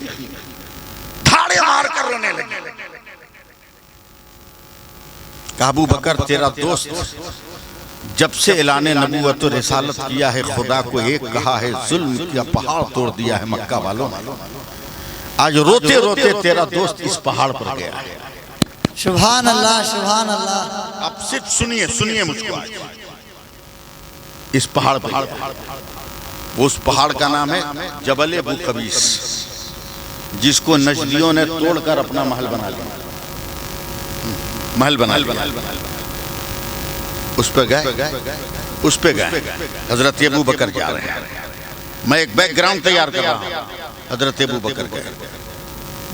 थाड़े मार कर रोने लगे। कहा, अबू बकर तेरा दोस्त जब से ऐलान नबूवत और रिसालत किया है, खुदा को एक कहा है, जुल्म का पहाड़ तोड़ दिया है मक्का वालों। आज रोते रोते तेरा दोस्त इस पहाड़ पर गया है। सुभान अल्लाह, सुभान अल्लाह। अब सिर्फ सुनिए, सुनिए मुझको। आज इस पहाड़ पर, उस पहाड़ का नाम है जबल अबू कबीस, जिसको नजदियों ने तोड़कर अपना महल बना लिया। महल बना लिया। उस पे गए हजरत अबू बकर जा रहे हैं। मैं एक बैकग्राउंड तैयार कर रहा हूं। हजरत अबू बकर गए,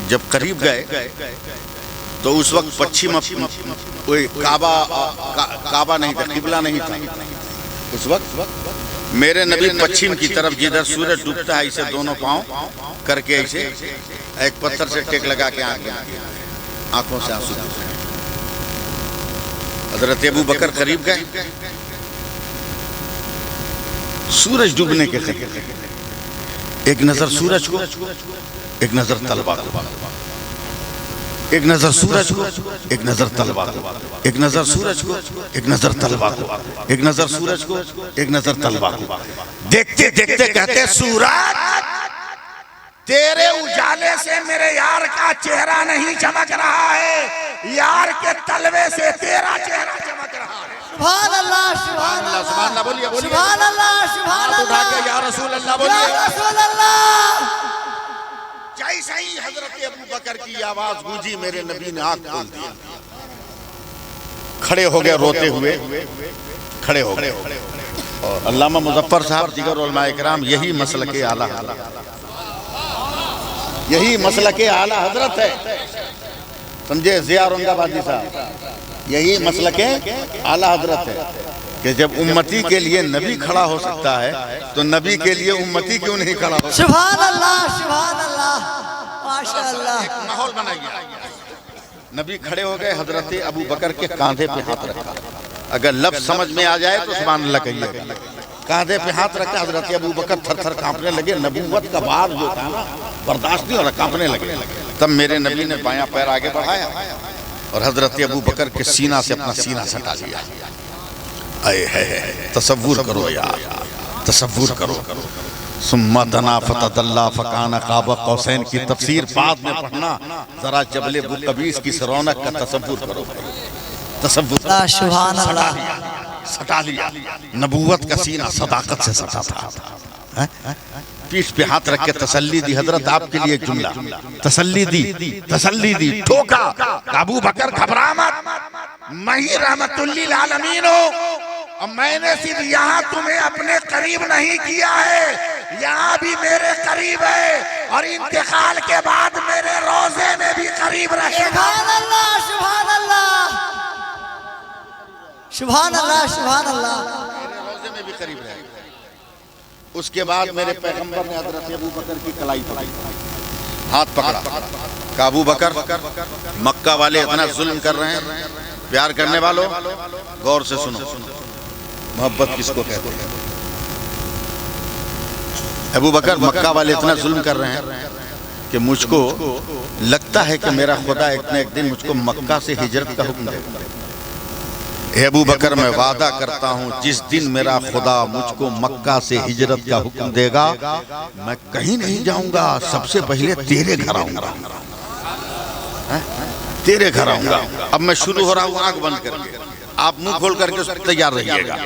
जब करीब गए तो उस वक्त पश्चिम काबा नहीं था, किबला नहीं था। उस वक्त मेरे नबी पश्चिम की तरफ, जिधर सूरज डूबता है, इसे दोनों पांव करके ऐसे एक पत्थर से टेक लगा के आंखों से आंसू। हजरत अबू बकर करीब गए, सूरज डूबने के करीब, एक नजर सूरज को, एक नजर तलवा को, एक नजर सूरज को, एक नजर तलवा को, एक नजर सूरज को, एक नजर तलवा को, एक नजर सूरज को, एक नजर तलवा को। देखते देखते कहते, सूरज तेरे उजाले से मेरे यार का चेहरा नहीं चमक रहा है, यार के तलवे से तेरा चेहरा चमक रहा है। सुभान अल्लाह, सुभान अल्लाह, सुभान अल्लाह बोलिए, बोलिए। सुभान अल्लाह, सुभान उठा के अल्लाह, या रसूल अल्लाह या बोलिए। रसूल अल्लाह। जैसे ही हजरत अबू बकर की आवाज गूंजी, मेरे नबी ने आंख खोल दी, खड़े हो गए, रोते हुए खड़े हो गए। और अल्लामा मुजफ्फर साहब दिगर उलमा इकराम, यही मसलके आला, यही मसलके आला हजरत है, समझे ज़िया औरंगाबादी साहब, यही मसलके आला हजरत है कि जब उम्मती के लिए नबी खड़ा हो सकता है तो नबी के लिए उम्मती क्यों नहीं खड़ा हो? सुभान अल्लाह, सुभान अल्लाह, माशाअल्लाह। माहौल बनाइए। नबी खड़े हो गए, हजरत अबू बकर के कांधे पे हाथ रखा। अगर लफ्ज समझ में आ जाए तो सुभान अल्लाह कहिए। कांधे पे हाथ रखा, हजरत अबू बकर थर थर कांपने लगे। नबूवत का बार जो था ना, बर्दाश्त नहीं हो रहा, कांपने लगे। तब मेरे नबी ने बायां पैर आगे बढ़ाया और हजरत अबू बकर के सीना से अपना सीना सटा लिया। आए है, तसव्वुर करो यार, तसव्वुर करो। सुम्मा दना फतदल्ला फकाना काबा कौसैन की तफसीर बाद में पढ़ना, जरा जबल अबू कबीस की रौनक का तसव्वुर करो, तसव्वुर। सुभान अल्लाह, सटा लिया। नबूवत का सीना सदाकत से सटा था। पीठ पे हाथ रख के तसल्ली दी, हजरत आपके लिए एक जुमला, तसल्ली दी, ठोका। अबू बकर घबरा मत, मैं ही रहमतुल्लिल आलमीन हूँ और मैंने सिर्फ यहाँ तुम्हें अपने करीब नहीं किया है, यहाँ भी मेरे करीब है और इंतकाल के बाद मेरे रोजे में भी करीब रहेगा। सुभान अल्लाह, सुभान अल्लाह, सुभान अल्लाह, सुभान अल्लाह। मेरे रोजे में भी करीब रहेगा। उसके बाद मेरे पैगंबर ने हजरत अबू बकर की कलाई पकड़ी, हाथ पकड़ा, का अबू बकर, मक्का वाले इतना जुल्म कर रहे हैं, प्यार करने वालों गौर से सुनो, मोहब्बत किसको कहते हैं। अबू बकर, मक्का वाले इतना जुल्म कर रहे हैं कि मुझको लगता है कि मेरा खुदा एक न एक दिन मुझको मक्का से हिजरत का हुक्म देगा। अबू बकर, मैं वादा करता हूँ जिस दिन मेरा खुदा मुझको मक्का से हिजरत का हुक्म देगा, मैं कहीं नहीं जाऊंगा, सबसे पहले तेरे घर आऊंगा, तेरे घर आऊंगा। अब मैं शुरू हो रहा हूँ आंख बंद करके, आप मुंह खोल करके तैयार रहिएगा।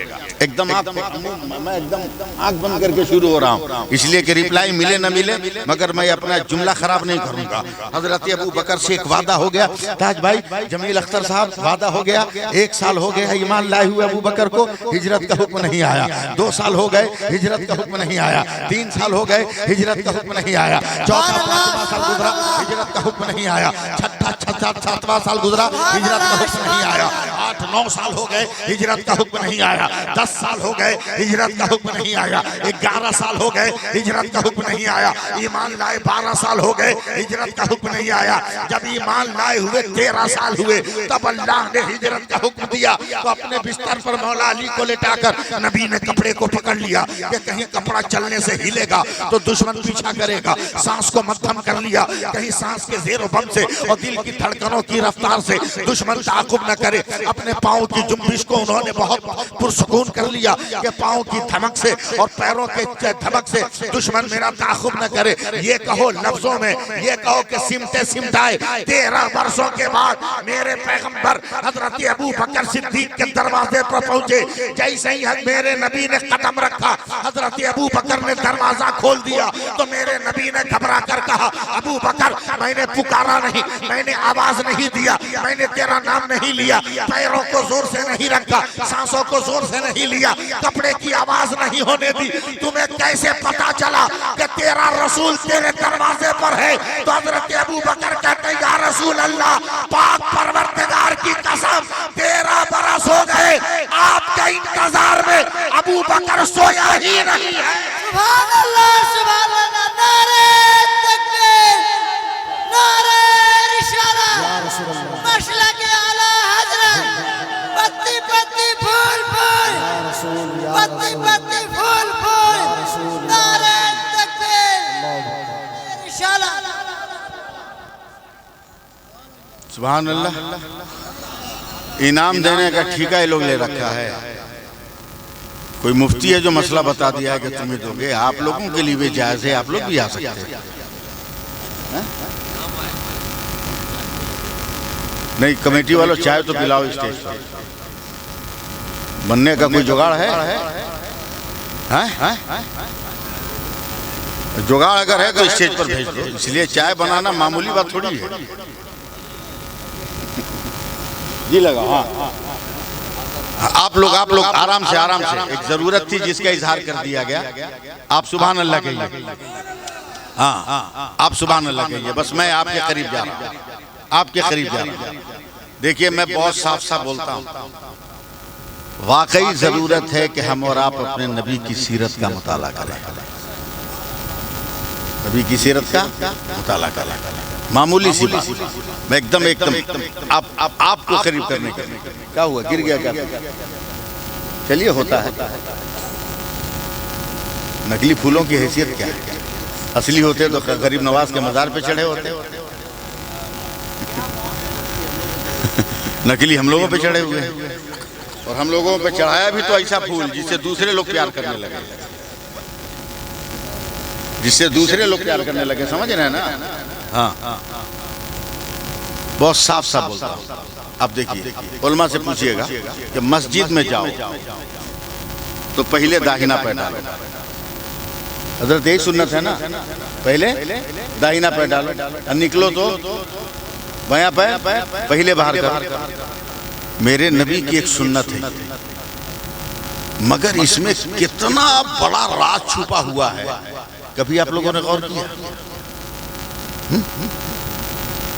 एकदम मैं एकदम आंख बंद करके शुरू हो रहा हूँ, इसलिए कि रिप्लाई मिले न मिले, मगर मैं अपना जुमला खराब नहीं करूंगा। हजरत अबू बकर से एक वादा हो गया, ताज भाई जमील अख्तर साहब, वादा हो गया। 1 साल हो गया ईमान लाए हुए अबू बकर को, हिजरत का हुक्म नहीं आया। 2 साल हो गए, हिजरत का हुक्म नहीं आया। 3 साल हो गए, हिजरत का हुक्म नहीं आया। 4था 5वां साल गुजरा, हिजरत का हुक्म नहीं आया। 6ठा 7वां साल गुजरा, हिजरत का हुक्म नहीं आया। 8-9 साल हो गए, हिजरत का हुक्म नहीं आया। 10 साल हो गए, हिजरत का हुक्म नहीं आया। 11 साल हो गए, हिजरत का हुक्म नहीं आया। ईमान लाए 12 साल हो गए, हिजरत का हुक्म नहीं आया। जब ईमान लाए हुए 13 साल हुए, तब अल्लाह ने हिजरत का हुक्म दिया। तो अपने बिस्तर पर मौला अली को लेटाकर नबी ने कपड़े को पकड़ लिया कि कहीं कपड़ा चलने से हिलेगा तो दुश्मन पीछा करेगा। सांस को मध्यम कर लिया, कहीं सांस के ज़ेरो बम से और दिल की धड़कनों की रफ्तार से दुश्मन ताक़ुब न करे। अपने पाँव की जुम्बिश को उन्होंने बहुत पुरसुकून कर लिया कि पाँव की धमक से और पैरों के धमक से दुश्मन मेरा ताक़ुब न करे। ये कहो लफ्जों में, ये कहो कि सिमटे सिमटाए 13 वर्षों के बाद मेरे पैगंबर हजरत अबू बकर सिद्दीक के दरवाजे पर पहुंचे। जैसे ही मेरे नबी ने कदम रखा, हजरत अबू बकर ने दरवाजा खोल दिया तो मेरे नबी ने घबरा कर कहा, अबू बकर मैंने पुकारा नहीं, मैंने आवाज नहीं दिया, मैंने तेरा नाम नहीं लिया, पैरों को जोर से नहीं रखा, सांसों को जोर से नहीं लिया, कपड़े की आवाज नहीं होने दी। तुम्हें कैसे पता चला कि तेरा रसूल तेरे दरवाजे पर है? तो हजरत अबू बकर कहते हैं, या रसूल अल्लाह, पाक परवरदिगार की कसम 13 बरस हो गए आपके इंतजार में अबू बकर सोया ही नहीं है। सुभान अल्लाह, सुभान अल्लाह, नारे तकबीर, नारे रिसालत, मशलक आला हजरत, पत्ती पत्ती फूल फूल, पत्ती पत्ती फूल फूल, नारे तकबीर, रिसालत। सुभान अल्लाह। इनाम देने का ठीका ये लोग ले रखा है। कोई मुफ्ती है जो मसला बता दिया है कि तुम्हें दोगे, आप लोगों के लिए भी जायज है, आप लोग भी आ सकते हैं। नहीं, कमेटी वालों चाय तो पिलाओ स्टेज पर। बनने का कोई जुगाड़ है? जुगाड़ अगर है तो स्टेज पर भेज दो। इसलिए चाय बनाना मामूली बात थोड़ी है। जी लगा। हाँ, आप लोग आराम से एक जरूरत थी जिसका इजहार कर दिया गया। आप सुभान अल्लाह कहिए। हाँ, आप सुभान अल्लाह कहिए। बस मैं आपके करीब जा रहा हूँ, आपके करीब जा रहा हूँ। देखिए, मैं बहुत साफ साफ बोलता हूँ, वाकई जरूरत है कि हम और आप अपने नबी की सीरत का मुताला करें। नबी की सीरत का मुताला करें। मामूली सी बात, मैं एकदम आपको करीब करने के लिए। क्या हुआ, गिर गया क्या? चलिए, होता है। नकली फूलों की हैसियत क्या है? असली होते तो गरीब नवाज के मजार पे चढ़े होते। नकली हम लोगों पे चढ़े हुए हैं, और हम लोगों पे चढ़ाया भी तो ऐसा फूल जिससे दूसरे लोग प्यार करने लगे, जिससे दूसरे लोग प्यार करने लगे। समझ रहे हैं ना? हाँ, बहुत साफ साफ बोलता हूँ। अब देखिए उलमा से पूछिएगा कि मस्जिद में जाओ तो पहले दाहिना पैर डालो। हजरत यही सुन्नत है ना, पहले दाहिना पैर डालो और निकलो तो बायां पैर पहले बाहर करो। मेरे नबी की एक सुन्नत है, मगर इसमें कितना बड़ा राज छुपा हुआ है, कभी आप लोगों ने गौर किया?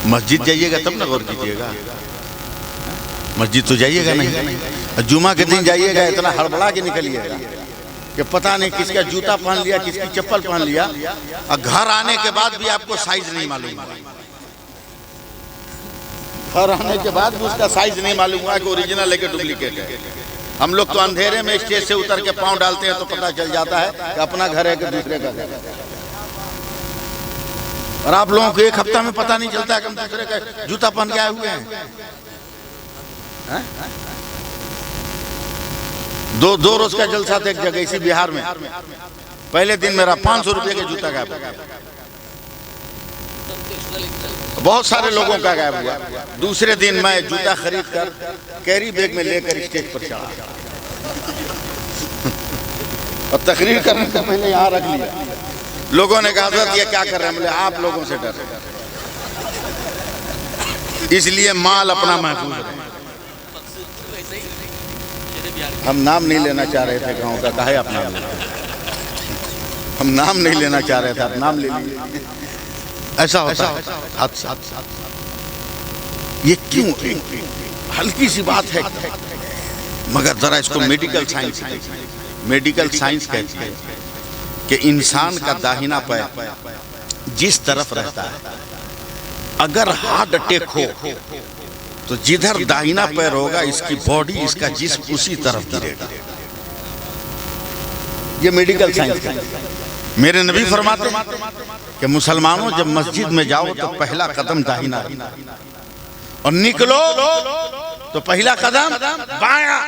मस्जिद जाइएगा तब ना गौर कीजिएगा, मस्जिद तो जाइएगा नहीं। जुमा के दिन जाइएगा इतना हड़बड़ा के निकलिएगा कि पता नहीं किसका जूता पहन लिया, किसकी चप्पल पहन लिया, और घर आने के बाद भी आपको साइज नहीं मालूम। घर आने के बाद भी उसका साइज नहीं मालूम हुआ कि ओरिजिनल है कि डुप्लीकेट है। हम लोग तो अंधेरे में स्टेज से उतर के पांव डालते हैं तो पता चल जाता है कि अपना घर है कि दूसरे का घर है। और आप लोगों को एक हफ्ता में पता नहीं चलता कि हम दूसरे का जूता पहन के आए हुए हैं। दो रोज का जलसा था एक जगह इसी बिहार में। पहले दिन मेरा 500 रुपये का जूता गायब हुआ, बहुत सारे लोगों का गायब हुआ। दूसरे दिन मैं जूता खरीद कर कैरी बैग में लेकर स्टेज पर चढ़ा और तकरीर करने से पहले यहाँ रख लिया। लोगों ने कहा हज़रत ये क्या कर रहे हैं? बोले आप लोगों से डर, इसलिए माल अपना महफूज रहे। हम नाम नहीं लेना चाह रहे थे गाँव का, कहे आप नाम लेते? हम नाम नहीं लेना चाह रहे थे, आप नाम ले लीजिए। ऐसा होता है हादसा। ये क्यों? हल्की सी बात है, मगर जरा इसको मेडिकल साइंस कहती है कि इंसान का दाहिना पैर जिस तरफ रहता है, अगर हार्ट अटैक हो तो जिधर दाहिना पैर होगा इसकी बॉडी, इसका जिस्म उसी तरफ गिरेगा। ये मेडिकल साइंस है। मेरे नबी फरमाते हैं कि मुसलमानों जब मस्जिद में जाओ तो पहला कदम दाहिना और निकलो तो पहला कदम बायां,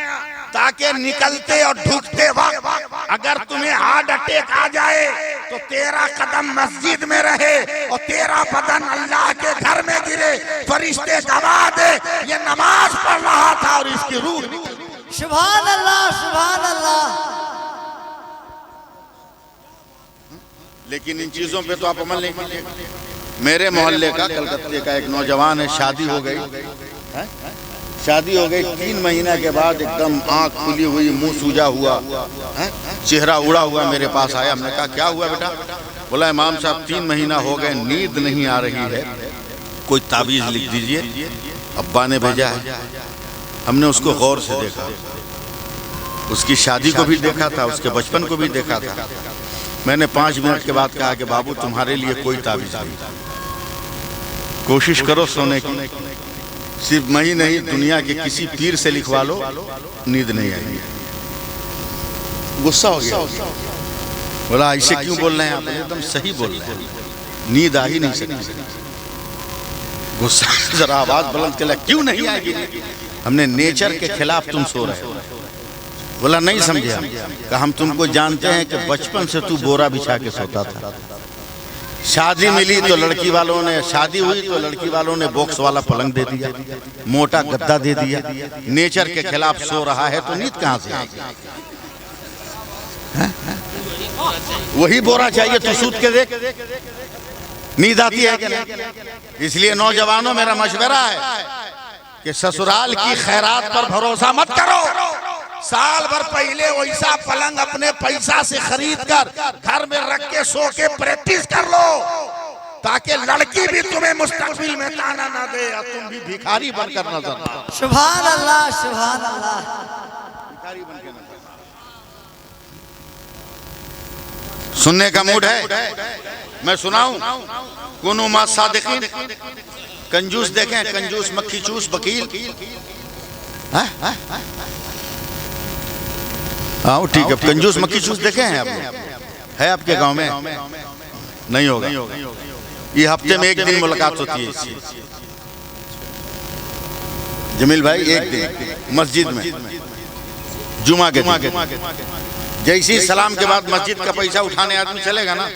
ताकि निकलते और ढुकते वक्त अगर तुम्हें हार्ट अटैक आ जाए तो तेरा कदम मस्जिद में रहे और तेरा बदन अल्लाह के घर में गिरे। फरिश्ते गवाह दे ये नमाज पढ़ रहा था और इसकी रूह निकली। सुभान अल्लाह, सुभान अल्लाह। लेकिन इन चीजों पे तो आप अमल नहीं कीजिएगा। मेरे मोहल्ले का कलकत्ते का एक नौजवान है, शादी हो गई 3 महीने के बाद एकदम आंख खुली हुई, मुंह सूजा हुआ, चेहरा उड़ा हुआ मेरे पास आया। हमने कहा क्या हुआ बेटा? बोला इमाम साहब 3 महीना हो गए, नींद नहीं आ रही है, कोई ताबीज लिख दीजिए। अब्बा ने भेजा है। हमने उसको गौर से देखा, उसकी शादी को भी देखा था, उसके बचपन को भी देखा था। मैंने 5 मिनट के बाद कहा कि बाबू तुम्हारे लिए कोई ताबीज नहीं, कोशिश करो सोने की, सिर्फ मैं ही नहीं दुनिया के किसी पीर से लिखवा लो, नींद नहीं आएगी। गुस्सा हो गया, बोला ऐसे क्यों बोल रहे हैं आप? एकदम सही बोल रहे हैं, नींद आ ही नहीं सकती। गुस्सा जरा आवाज बुलंद कर, क्यों नहीं आएगी? हमने नेचर के खिलाफ तुम सो रहे हो। बोला नहीं समझे हम। कहा हम तुमको जानते हैं कि बचपन से तू बोरा बिछा के सोता था। शादी मिली तो लड़की वालों ने, शादी हुई तो लड़की वालों ने बॉक्स वाला पलंग दे दिया, मोटा गद्दा दे दिया। नेचर के खिलाफ सो रहा है तो नींद कहां से आएगी? वही बोरा चाहिए तो सूत के देख, नींद आती है कि नहीं? इसलिए नौजवानों मेरा मशवरा है कि ससुराल की खैरात पर भरोसा मत करो। साल भर पहले वैसा पलंग अपने पैसा से खरीद कर घर में रख के सो के प्रैक्टिस कर लो, ताकि लड़की भी तुम्हें मुस्तकबिल में ताना ना दे और तुम भी भिखारी बनकर नजर ना आओ। सुभान अल्लाह, सुभान अल्लाह। सुनने का मूड है? मैं सुनाऊं? कुनु मा सादिकीन। कंजूस देखें, कंजूस, मक्खी चूस, वकील। आओ ठीक है, कंजूस मक्खी चूस देखे हैं आपने? है आपके गांव में? नहीं होगा। ये हफ्ते में 1 दिन मुलाकात होती है इसकी। जमील भाई, 1 दिन मस्जिद में जुमा के जैसे ही सलाम के बाद मस्जिद का पैसा उठाने आदमी चलेगा ना,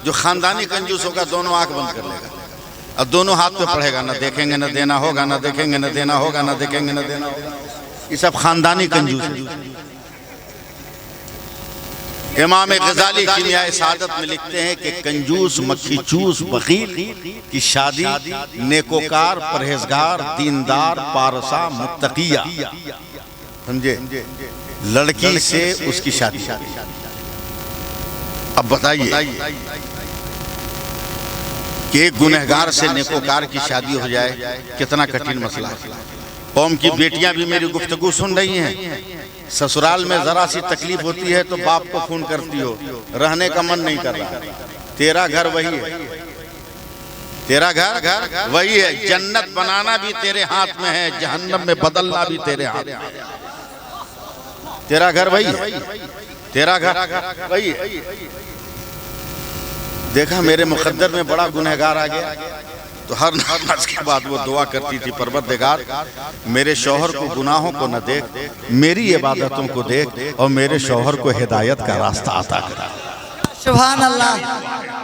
जो खानदानी कंजूस होगा दोनों आंख बंद कर लेगा। अब दोनों हाथ में पड़ेगा, न देखेंगे न देना होगा, न देखेंगे न देना होगा, न देखेंगे न देना होगा। ये सब खानदानी कंजूस है। इमाम गजाली किमियाए सादत में लिखते हैं कि कंजूस मक्खी चूस बखील की शादी नेकोकार परहेजगार दीनदार पारसा मुत्तकिया, समझे, लड़की से उसकी शादी। अब बताइए कि एक गुनहगार से नेकोकार की शादी हो जाए, कितना कठिन मसला है। कौम की बेटियां भी मेरी गुफ्तगू सुन रही हैं। ससुराल में जरा सी तकलीफ होती है तो बाप को फोन करती हो, रहने का मन नहीं कर रहा। तेरा घर वही है, तेरा घर वही है। जन्नत बनाना भी तेरे हाथ में है, जहन्नम में बदलना भी तेरे हाथ में है। तेरा घर वही है, तेरा घर वही है। देखा मेरे मुकद्दर में बड़ा गुनहगार आ गया, तो हर नमाज के बाद वो दुआ करती थी, परवरदिगार मेरे शौहर को गुनाहों को न देख, मेरी इबादतों को देख और मेरे शौहर को हिदायत का रास्ता अता करा। सुभान अल्लाह।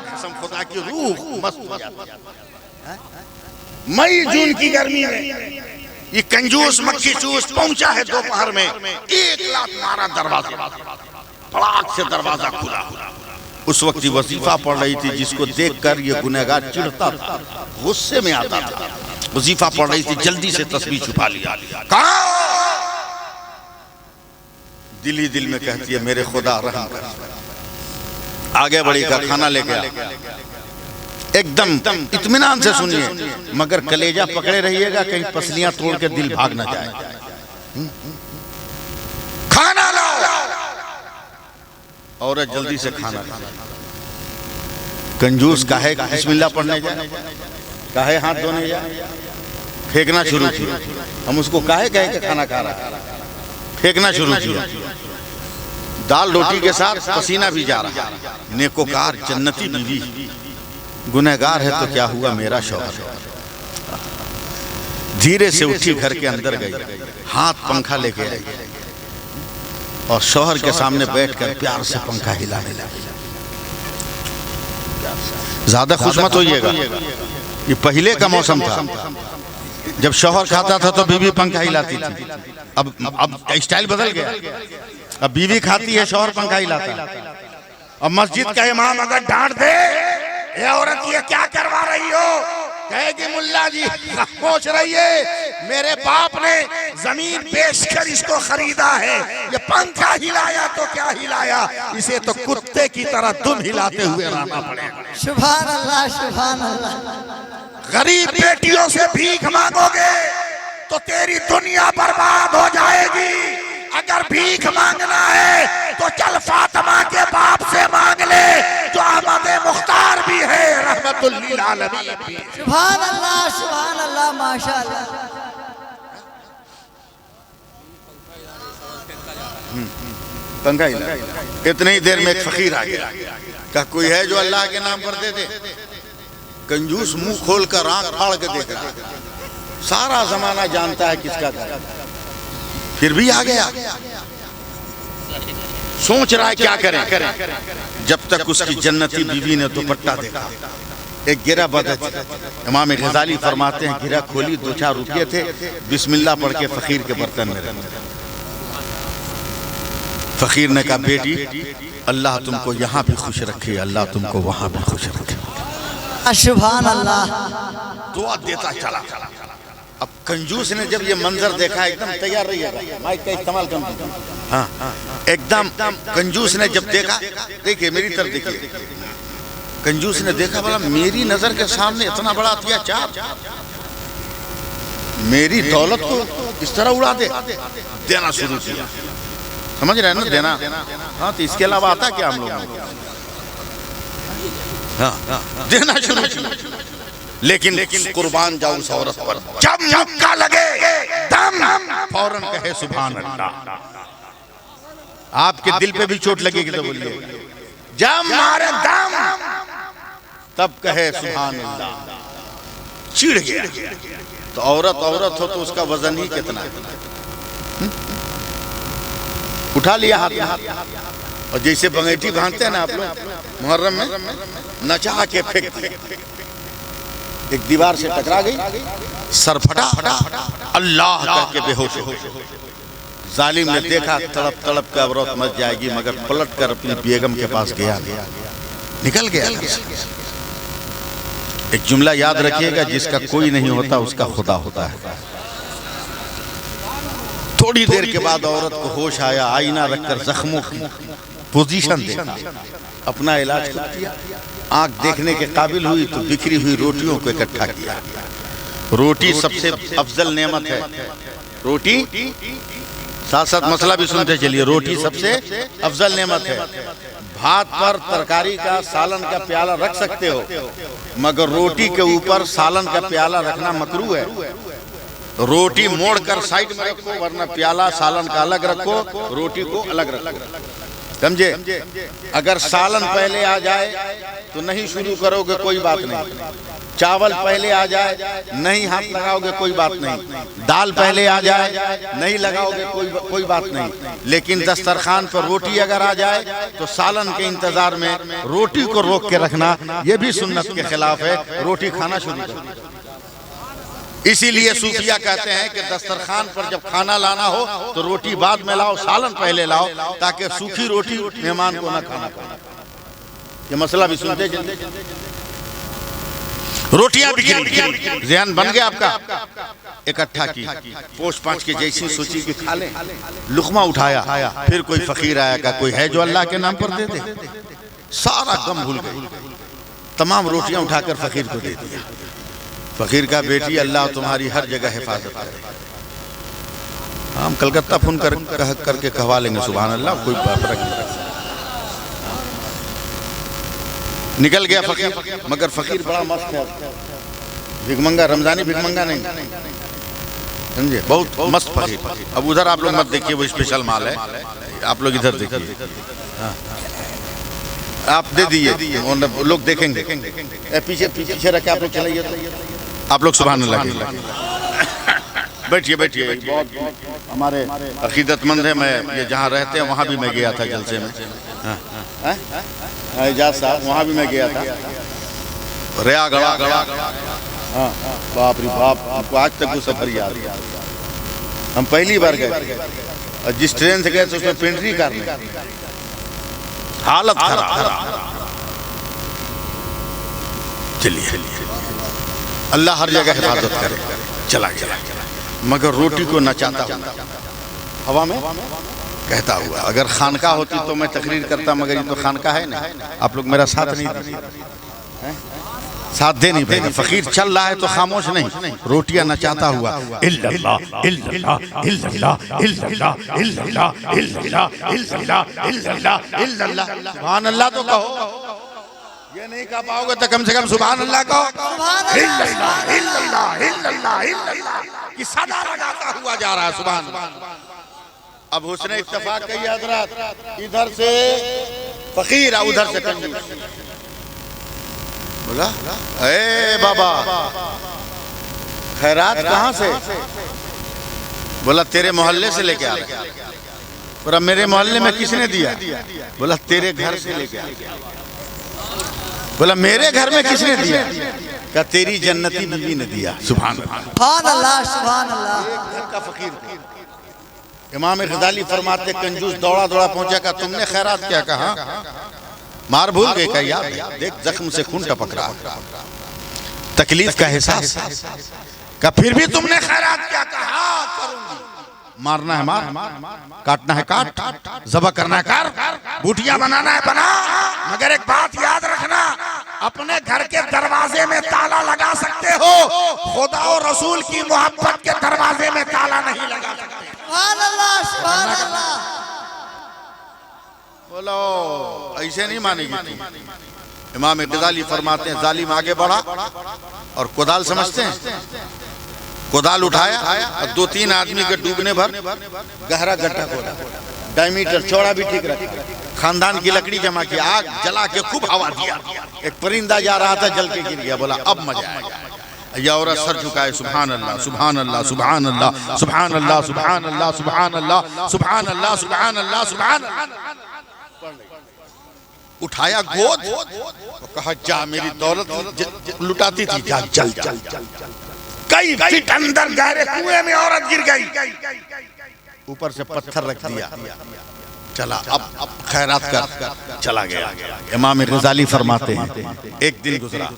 कसम खुदा की रूह मस्त हो जाती है। मई जून की गर्मी में ये कंजूस मक्खी चूस पहुंचा है दोपहर में, 1 लाख मारा दरवाजा, फड़ाक से दरवाजा खुला। उस वक्त वजीफा पढ़ रही थी, जिसको देखकर ये गुनहगार चिढ़ता था, गुस्से में आता था। वजीफा पढ़ रही थी, जल्दी से तस्बीह छुपा लिया। दिल ही दिल में कहती है मेरे खुदा रहम कर। आगे बढ़ी का खाना लेके आ, एकदम इत्मीनान से सुनिए, मगर कलेजा पकड़े रहिएगा, कहीं पसलियां तोड़ के दिल भाग ना जाए। खाना लाओ। औरत जल्दी से खाना खा। कंजूस काहे बिस्मिल्लाह पढ़ने जाए, काहे हाथ धोने जाए, फेंकना शुरू किया। हम उसको काहे कहे के खाना खा रहा, फेंकना शुरू किया। दाल रोटी के साथ पसीना भी जा रहा। नेकोकार जन्नती बीवी, गुनहगार है तो क्या हुआ मेरा शौहर। धीरे से उठी, घर के अंदर गई, हाथ पंखा लेके आई और शौहर के सामने बैठकर प्यार से पंखा हिलाने लगी। ज्यादा खुश मत होइएगा, ये पहले का मौसम था जब शौहर खाता था तो बीवी पंखा हिलाती थी। अब स्टाइल बदल गया, अब बीवी खाती है, शौहर पंखा हिलाता है। अब मस्जिद का इमाम अगर डांट दे, ये औरत ये क्या करवा रही हो, कहेगी मुल्ला जी पहुंच रही है, मेरे बाप ने जमीन बेचकर इसको खरीदा है, ये पंखा हिलाया तो क्या हिलाया, इसे तो कुत्ते की तरह तुम हिलाते हुए रहना पड़ेगा। सुभान अल्लाह, सुभान अल्लाह। गरीब बेटियों से भीख मांगोगे तो तेरी दुनिया बर्बाद हो जाएगी। अगर भीख मांगना है तो चल फातिमा के बाप से मांग ले, जो अहमद मुख्तार भी है, रहमतुल लिल आलमीन भी। सुभान अल्लाह, सुभान अल्लाह, माशाअल्लाह। पंखा हिला। इतनी ही देर में एक फकीर आ गया, क्या कोई है जो अल्लाह के नाम पर दे दे। कंजूस मुंह खोल कर आंख फाड़ के देख रहा, सारा जमाना जानता है किसका घर, फिर भी आ गया। सोच रहा है क्या करें। जब तक उसकी जन्नती बीवी ने दुपट्टा देखा, एक गिरा बदल। इमाम गजाली फरमाते हैं गिरा खोली, 2-4 रुपये थे, बिस्मिल्लाह पढ़ के फकीर के बर्तन में रखे। फकीर ने कहा बेटी अल्लाह तुमको यहाँ भी खुश रखे, अल्लाह तुमको वहां भी खुश रखे। सुभान अल्लाह। दुआ देता चला। अब कंजूस ने जब ये मंजर देखा, एकदम तैयार रहिएगा, माइक का इस्तेमाल कम कीजिए। हाँ, एकदम कंजूस ने जब देखा, देखिए मेरी तरफ देखिए, कंजूस ने देखा बोला मेरी नजर के सामने इतना बड़ा अत्याचार, मेरी दौलत को इस तरह उड़ा दे। देना शुरू किया, समझ रहे हैं ना, देना। हाँ, तो इसके अलावा आता क्या हम लोगों को। हाँ, देना शुरू किया। लेकिन कुर्बान जाऊं उस औरत पर, जब मौका लगे दम फौरन कहे सुभान अल्लाह। आपके दिल पे भी चोट लगेगी तो बोलिए, जब मारे दम तब कहे सुभान अल्लाह। चिढ़ गया। तो औरत हो तो उसका वजन ही कितना है। उठा लिया हाथ में, और जैसे बंगेठी बांधते हैं ना आप लोग मुहर्रम में, नचा के फेंक दिया। एक दीवार से टकरा गई, सर फटा, अल्लाह करके बेहोश हो गई। जालिम ने देखा तड़प तड़प के अब औरत मर जाएगी, मगर पलट कर अपनी बेगम के पास गया, निकल गया। एक जुमला याद रखिएगा, जिसका कोई नहीं होता उसका खुदा होता है। थोड़ी देर के बाद औरत को होश आया, आईना रखकर जख्मों की पोजीशन देखा, अपना इलाज किया। आंख देखने के काबिल हुई तो बिखरी हुई रोटियों को इकट्ठा किया। रोटी सबसे अफजल नेमत है। रोटी साथ साथ मसला भी सुनते चलिए, रोटी सबसे अफजल नेमत है। भात पर तरकारी का, सालन का प्याला रख सकते हो, मगर रोटी के ऊपर सालन का प्याला रखना मकरूह है। रोटी मोड़कर साइड में रखो, वरना प्याला सालन का अलग रखो, रोटी को अलग रखो, समझे। अगर सालन पहले आ जाए तो नहीं शुरू करोगे, कोई बात नहीं। चावल पहले आ जाए नहीं हाथ लगाओगे, कोई बात नहीं। दाल पहले आ जाए नहीं लगाओगे, कोई बात नहीं। लेकिन दस्तरखान पर रोटी अगर आ जाए तो सालन के इंतजार में रोटी को रोक के रखना, यह भी सुन्नत के खिलाफ है। रोटी खाना शुरू करो। इसीलिए सूफिया कहते हैं कि दस्तरखान पर जब खाना लाना हो तो रोटी बाद में लाओ, सालन पहले लाओ, ताकि सूखी रोटी मेहमान को ना खाना पड़े। ये मसला भी सुनते चलते। रोटियां बिखरी, ज़हन बन गया आपका, इकट्ठा की, पोछ पाँच के जैसी सोची कि खा लें। लुकमा उठाया, फिर कोई फकीर आया, का कोई है जो अल्लाह के नाम पर दे दे। सारा गम भूल गई, तमाम रोटियां उठाकर फकीर को दे दिया। फकीर का बेटी, अल्लाह तुम्हारी हर जगह हिफाजत करे। हम कलकत्ता फोन करके कहवा लेंगे, सुभान अल्लाह, कोई फर्क नहीं। निकल गया फकीर, मगर फकीर बड़ा मस्त है, भिखमंगा, रमजानी भिखमंगा नहीं, समझे, बहुत मस्त फकीर। अब उधर आप लोग मत देखिए, वो स्पेशल माल है, आप लोग इधर देखिए। आप दे दिए, लोग देखेंगे। पीछे पीछे रखे आप लोग चलाइए, आप लोग सुभान अल्लाह। बैठिए बैठिए, बहुत हमारे अकीदतमंद है। मैं ये जहाँ रहते हैं वहाँ भी मैं गया था जलसे में, एजाज साहब, वहाँ भी मैं गया था। रिया गड़ा, हाँ बाप रे बाप, आपको आज तक वो सफर याद है। हम पहली बार गए और जिस ट्रेन से गए थे उसमें पेंट्री करने, हालत खराब। चलिए, अल्लाह हर जगह हिफाजत करे। चला गया, मगर रोटी को नचाता हुआ हवा में कहता हुआ। अगर खानका होती तो मैं तकरीर करता, मगर ये तो खानका है ना। आप लोग मेरा साथ नहीं दे, साथ दे नहीं पाएंगे। फकीर चल रहा है तो खामोश नहीं, रोटियां नचाता हुआ, इल्लल्लाह इल्लल्लाह इल्लल्लाह इल्लल्लाह इल्लल्लाह इल्लल्लाह इल्लल्लाह इल्लल्लाह इल्लल्लाह। सुभान अल्लाह तो कहो, ये नहीं कह पाओगे तो कम से कम सुभान अल्लाह कहो। इल्लल्लाह इल्लल्लाह इल्लल्लाह इल्लल्लाह की सदा लगाता हुआ जा रहा है, सुभान। अब हुस्न इत्तेफाक कही हजरत, इधर से फकीर उधर से कंजूस। बोला, ए बाबा खैरात कहाँ से? बोला तेरे मोहल्ले से लेके आ रहा। बोला मेरे मोहल्ले में किसने दिया? बोला तेरे घर से लेके आ। बोला मेरे घर में किसने दिया? क्या तेरी जन्नती बीवी ने दिया। सुभान अल्लाह, सुभान अल्लाह। घर का फकीर था। इमाम गजाली फरमाते, कंजूस दौड़ा दौड़ा पहुंचा, का तुमने खैरात क्या कहा? मार भूल गए का याद है, देख जख्म से खून टपक रहा, तकलीफ का एहसास का, फिर भी तुमने खैरात क्या कहा? करूंगी। मारना है मार, काटना है काट, ज़बह करना है कर, बूटियां बनाना है बना, मगर एक बात याद रखना, अपने घर के दरवाजे में ताला लगा सकते हो, खुदा और रसूल की मोहब्बत के दरवाजे में ताला नहीं लगा सकते। सुभान अल्लाह, सुभान अल्लाह। बोलो ऐसे नहीं मानेगी तुम। इमाम गजाली फरमाते हैं, जालिम आगे बढ़ा और कुदाल समझते हैं, कुदाल उठाया और 2-3 आदमी के डूबने भर गहरा गड्ढा खोदा, डायमीटर चौड़ा भी ठीक रखा, खानदान की लकड़ी जमा की, आग जला के खूब हवा दिया। एक परिंदा जा रहा था, जल के गिर गया। बोला अब मजा आएगा। या औरत सर झुकाए, सुभान अल्लाह सुभान अल्लाह सुभान अल्लाह सुभान अल्लाह सुभान अल्लाह सुभान अल्लाह सुभान अल्लाह सुभान अल्लाह सुभान। उठाया गोद और कहा जा, मेरी दौलत लुटाती थी, जा चल चल चल। कई फीट अंदर गहरे कुएं में औरत गिर गई, ऊपर से पत्थर रख दिया, चला अब खैरात कर चला गया। इमाम गजाली फरमाते हैं एक दिन गुजरा,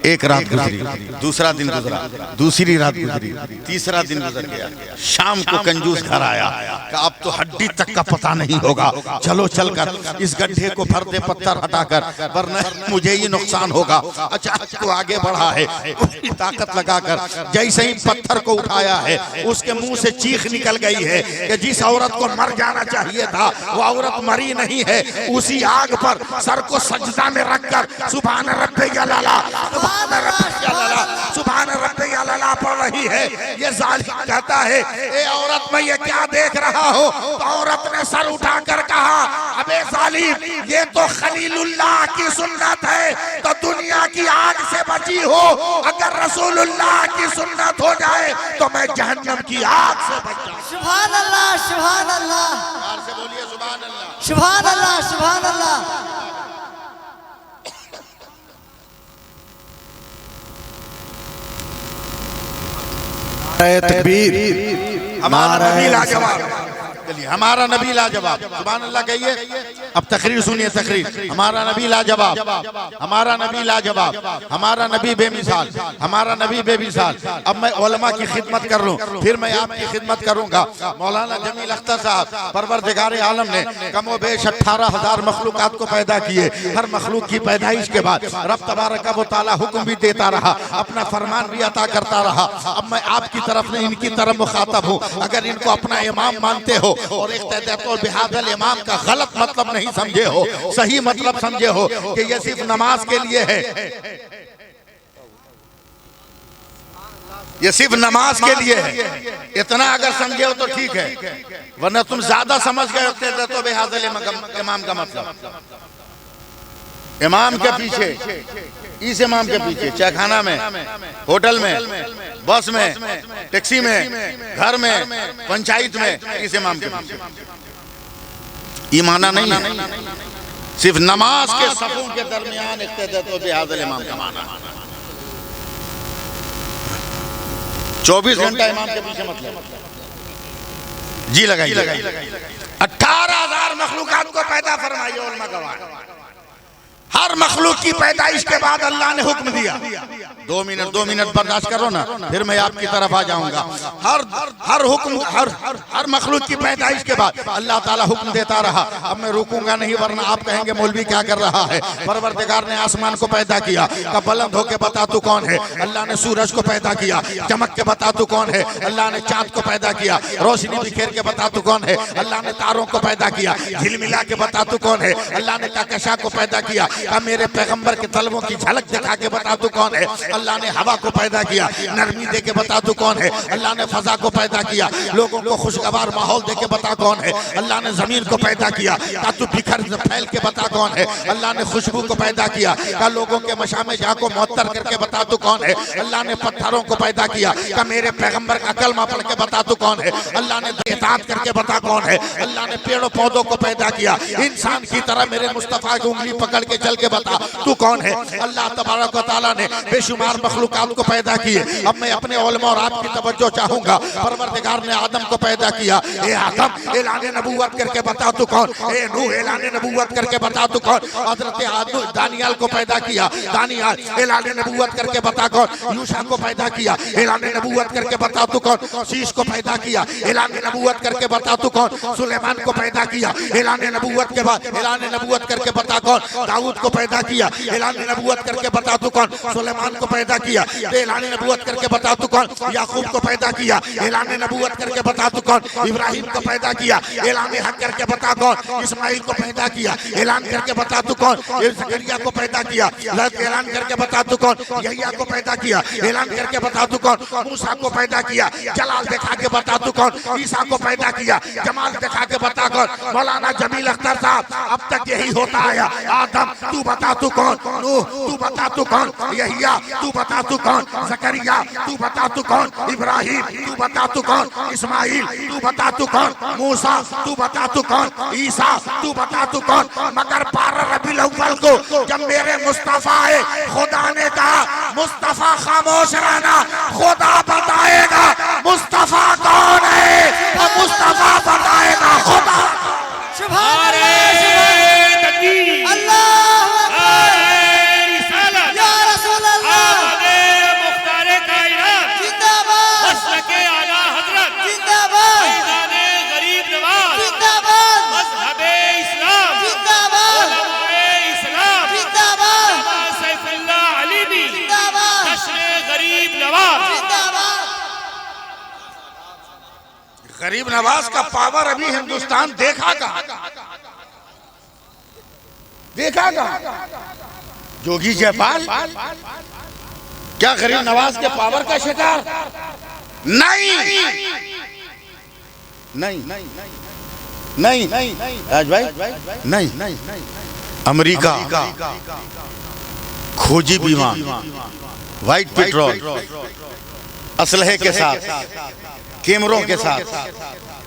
एक रात गुजरी, दूसरा दिन गुजरा, दूसरी रात गुजरी, तीसरा दिन गुजर गया। शाम को कंजूस घर आया कि अब तो हड्डी तक का पता नहीं होगा, चलो चलकर इस गड्ढे को भर दे पत्थर हटाकर, वरना मुझे ही नुकसान होगा। अच्छा तो आगे बढ़ा है, पूरी ताकत लगाकर जैसे ही पत्थर को उठाया है, उसके मुंह से चीख निकल गई है कि जिस औरत को मर जाना चाहिए था वो औरत मरी नहीं है। उसी आग पर सर को सजदा में रखकर सुभान रब्बिया लाला, सुभान रब्बिया लाला, सुभान रब्बिया लाला पढ़ रही है। ये जालिम कहता है ए औरत मैं ये क्या देख रहा हूँ? तो औरत ने सर उठाकर कहा अबे जालिम, ये तो खलीलुल्लाह की सुन्नत है, तो दुनिया की आग से बची हो। अगर रसूलुल्लाह की सुन्नत हो जाए तो मैं जहन्नम की आग से बच जाऊं। सुभान अल्लाह, सुभान अल्लाह, प्यार से बोलिए सुभान अल्लाह। सुभान अल्लाह, सुभान अल्लाह। तकबीर। हमारा नबी लाजवाब, चलिए हमारा नबी लाजवाब, सुभान अल्लाह कहिए। अब तकरीर सुनिए, तकरीर। हमारा नबी लाजवाब, हमारा नबी लाजवाब, हमारा नबी बेमिसाल, हमारा नबी बेमिसाल। अब मैं उलमा की खिदमत कर लूं, फिर मैं आपकी खिदमत करूंगा। मौलाना जमील अख्तर साहब परवरदिगार आलम ने कमो बेश 18,000 मखलूकात को पैदा किए। हर मखलूक की पैदाइश के बाद रब तबारक व तआला हुक्म भी देता रहा, अपना फरमान भी अता करता रहा। अब मैं आपकी तरफ नहीं इनकी तरफ मुखातब हूँ। अगर इनको अपना इमाम मानते हो और बिहादल इमाम का गलत मतलब नहीं समझे हो, सही मतलब समझे हो कि ये सिर्फ नमाज के लिए है, ये सिर्फ नमाज के लिए है, इतना अगर समझे हो तो ठीक है, वरना तुम ज्यादा समझ गए होते तो बेहादल इमाम का मतलब इमाम के पीछे, इस इमाम के पीछे, चायखाना में, होटल में, बस में, टैक्सी में, घर में, पंचायत में, इस इमाम के पीछे ईमाना नहीं है। सिर्फ नमाज के सफों के दरमियान इक्तिदा बिहादल इमाम का माना। 24 घंटा इमाम के पीछे मतलब जी लगाइए। 18,000 मखलूकात को पैदा फरमाइए उलमा गवाह। हर मखलूक की पैदाइश के बाद अल्लाह ने हुक्म दिया, 2 मिनट बर्दाश्त करो ना, फिर मैं आपकी तरफ आ जाऊंगा। हर हुक्म, हर मखलूक की पैदाइश के बाद अल्लाह ताला हुक्म देता रहा। अब मैं रुकूंगा नहीं, वरना आप कहेंगे मौलवी क्या कर रहा है। परवरदिगार ने आसमान को पैदा किया, का बुलंद होके बता तू कौन है। अल्लाह ने सूरज को पैदा किया, चमक के बता तू कौन है। अल्लाह ने चांद को पैदा किया, रोशनी बिखेर के बता तू कौन है। अल्लाह ने तारों को पैदा किया, झिलमिला के बता तू कौन है। अल्लाह ने कहकशा को पैदा किया, का मेरे पैगंबर के तलवों की झलक दिखा के बता तू कौन है। अल्लाह ने हवा को पैदा किया, नरमी दे के बता तू कौन है। अल्लाह ने फजा को पैदा किया, लोगों को खुशगवार माहौल दे के बता कौन है। अल्लाह ने जमीन को पैदा किया, का तू बिखर फैल के बता कौन है। अल्लाह ने खुशबू को पैदा किया, का लोगों के मशामे जहाँ को मुअत्तर करके बता तू कौन है। अल्लाह ने पत्थरों को पैदा किया, का मेरे पैगंबर का कलमा पढ़ के बता तू कौन है। अल्लाह ने इताअत करके बता कौन है। अल्लाह ने पेड़ों पौधों को पैदा किया, इंसान की तरह मेरे मुस्तफा की उंगली पकड़ के चल के बता तू कौन है। अल्लाह तबारक व तआला ने बेशुमार मखलूकात को पैदा किए। अब मैं अपने उलमा और आपकी तवज्जो चाहूंगा। परवरदिगार ने आदम को पैदा किया, ए आदम ऐलान नबूवत करके बता तू कौन। ए नूह ऐलान नबूवत करके बता तू कौन। हजरत दानियाल को पैदा किया, दानियाल ऐलान नबूवत करके बता कौन। यूशा को पैदा किया, ऐलान नबूवत करके बता तू कौन। शीश को पैदा किया, ऐलान नबूवत करके बता तू कौन। सुलेमान को पैदा किया, ऐलान नबूवत के बाद ऐलान नबूवत करके बता कौन। दाऊद को पैदा किया, ऐलान नबूवत करके बता तू कौन। सुलेमान को पैदा किया, ऐलान नबूवत करके बता तू कौन। याकूब को पैदा किया, ऐलान नबूवत करके बता तू कौन। इब्राहिम को पैदा किया, ऐलान हक करके बता कौन। इस्माइल को पैदा किया, ऐलान करके बता तू कौन। जकरिया को पैदा किया, ऐलान करके बता तू कौन। यहिया को पैदा किया, ऐलान करके बता तू कौन। मूसा को पैदा किया, जलाल दिखा के बता तू कौन। ईसा को पैदा किया, जमाल दिखा के बता कौन। मौलाना जमील अख्तर साहब अब तक यही होता आया, आदम तू बता तू कौन, नूह तू बता तू कौन, यहिया तू बता तू कौन, जकरिया तू बता तू कौन, इब्राहिम तू बता तू कौन, इस्माइल तू बता तू कौन, मूसा तू बता तू कौन, ईसा तू बता तू कौन। मगर 12 रबीउल अव्वल को जब मेरे मुस्तफा आए, खुदा ने कहा मुस्तफा खामोश रहना, खुदा बताएगा मुस्तफा कौन है और मुस्तफा बताएगा खुदा। सुभान अल्लाह, तकबीर, अल्लाहु अकबर, रिसालत, या रसूल अल्लाह, मुख्तारे कायनात, जिंदाबाद, मसलके आला हजरत, जिंदाबाद, फैज़ाने गरीब नवाज, जिंदाबाद, मज़हबे इस्लाम, जिंदाबाद, उलमाए इस्लाम, जिंदाबाद, उलमा सैफुल्लाह अलीमी, जिंदाबाद, जश्न गरीब नवाज। जिंदाबाद। गरीब नवाज का पावर अभी हिंदुस्तान देखा कहाँ, देखा कहाँ? जोगी जयपाल क्या गरीब नवाज के पावर का शिकार? नहीं नहीं नहीं राज भाई, नहीं। अमेरिका खोजी विमान, व्हाइट पेट्रोल, असलहे के साथ, कैमरों के साथ,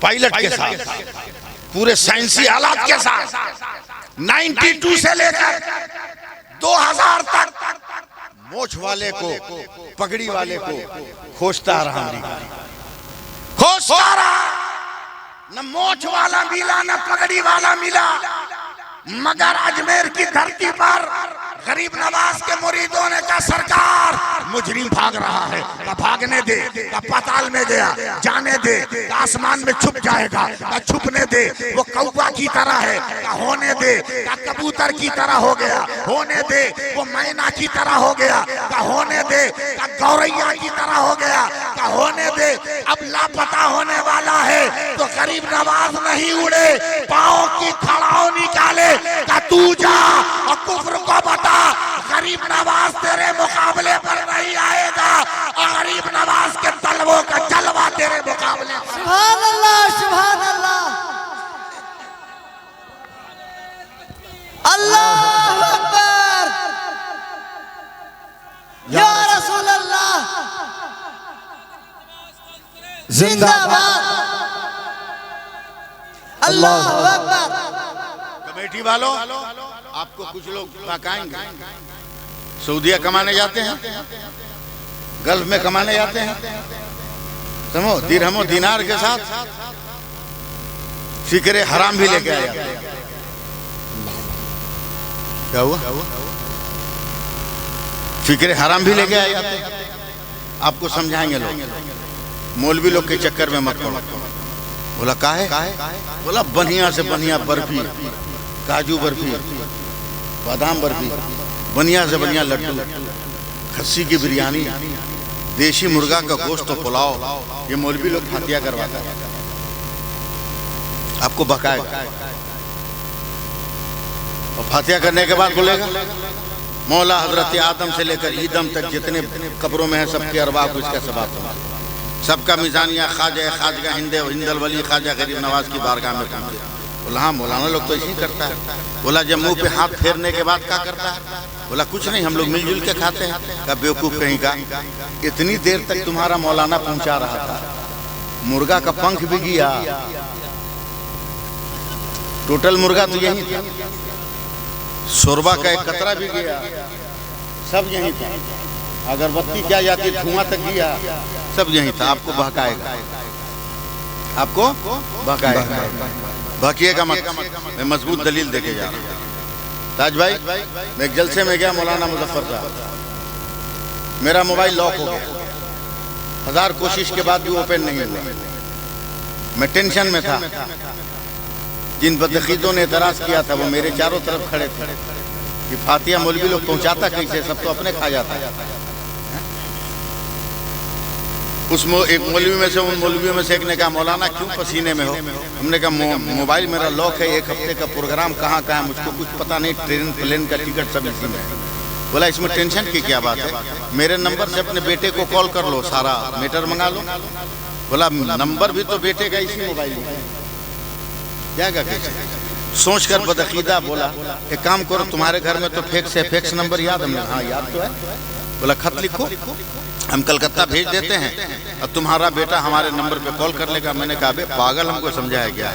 पायलट के साथ, पूरे साइंसी आलात के साथ 92 से लेकर 2000 तक मोछ वाले को, पगड़ी वाले को खोजता रहा, अमेरिका खोजता रहा। न मोछ वाला मिला, न पगड़ी वाला मिला, मगर अजमेर की धरती पर गरीब नवाज के मुरीदों ने कहा सरकार मुजरिम भाग रहा है, का भागने दे, का पाताल में गया, जाने दे, का आसमान में छुप जाएगा, का छुपने दे, वो कौवा की तरह है, का होने दे, का कबूतर की तरह हो गया, होने दे, वो मैना की तरह हो गया, का होने दे, का गौरैया की तरह हो गया, का होने दे, अब लापता होने वाला है। तो गरीब नवाज नहीं उड़े, पाँव की खड़ाओ निकाले, का तू जा और कुफ्र को बता, गरीब नवाज तेरे मुकाबले पर नहीं आएगा, और गरीब नवाज के तलवों का जलवा तेरे मुकाबले पर। सुभान अल्लाह, सुभान अल्लाह, अल्लाहु अकबर, या रसूल अल्लाह, जिंदाबाद, अल्लाहु अकबर। कमेटी वालों, आपको कुछ लोग बकाएंगे, सऊदीया कमाने जाते हैं, गल्फ में कमाने जाते हैं, समझो, दिरहमो दिनार के साथ फिक्रे हराम भी लेके आया। क्या हुआ? फिक्रे हराम भी लेके आए जाते। आपको समझाएंगे लोग, मौलवी लोग के चक्कर में मत पड़ो। बोला काहे? बोला बढ़िया से बढ़िया बर्फी, काजू बर्फी, बादाम बर्फी, बढ़िया से बढ़िया लड्डू, खस्सी की बिरयानी, देशी मुर्गा का गोश्त तो पुलाव, ये मौलवी लोग फातिया करवाता है, आपको बकाएगा। और फातिया करने के बाद बोलेगा मौला हजरत आदम से लेकर ईदम तक जितने कब्रों में है सबके अरवाह को इसका सवाब, सबका मिजानिया खाजा हिंदल वली ख्वाजा गरीब नवाज की बारगाह में पहुंचे। बोला हाँ मौलाना लोग तो ऐसे ही करता है। बोला जब मुंह पे हाथ फेरने के बाद क्या करता है? बोला कुछ नहीं, हम लोग मिलजुल के खाते हैं। का बेवकूफ कहीं का, इतनी देर तक तुम्हारा मौलाना पहुंचा रहा था, मुर्गा का पंख भी गया, टोटल मुर्गा तो यही था, शोरबा का एक कतरा भी गया, सब यही था, अगरबत्ती क्या जाती धुआं तक गया, सब यही था। आपको बहकाएगा, आपको बहकाएगा, बहकिएगा मत। मैं मजबूत दलील देके जा रहा हूँ। ताज भाई, मैं एक जलसे में गया मौलाना मुजफ्फर साहब, मेरा मोबाइल लॉक हो गया, 1000 कोशिश के बाद भी ओपन नहीं हुआ। मैं टेंशन में था। जिन बदअकीदों ने एतराज किया था वो मेरे चारों तरफ खड़े थे कि फातिया मौलवी लोग पहुंचाता कैसे, सब तो अपने खा जाता है। उस एक मौलवी में से, उन मौलवियों में से एक ने कहा मौलाना क्यों पसीने में हो? हमने कहा मोबाइल मेरा लॉक है, 1 हफ्ते का प्रोग्राम कहाँ है मुझको कुछ पता नहीं, ट्रेन प्लेन का टिकट सब इसी में है। बोला इसमें टेंशन की क्या बात है, मेरे नंबर से अपने बेटे को कॉल कर लो, सारा मैटर मंगा लो। बोला नंबर भी तो बेटे का इसी मोबाइल में, क्या कैसे? सोचकर बदअकीदा बोला, एक काम करो, तुम्हारे घर में तो फैक्स नंबर याद है? हाँ याद तो है। बोला खत लिखो, हम कलकत्ता भेज देते हैं और तुम्हारा बेटा हमारे नंबर पे कॉल कर लेगा। मैंने कहा बे पागल, हमको समझाया क्या?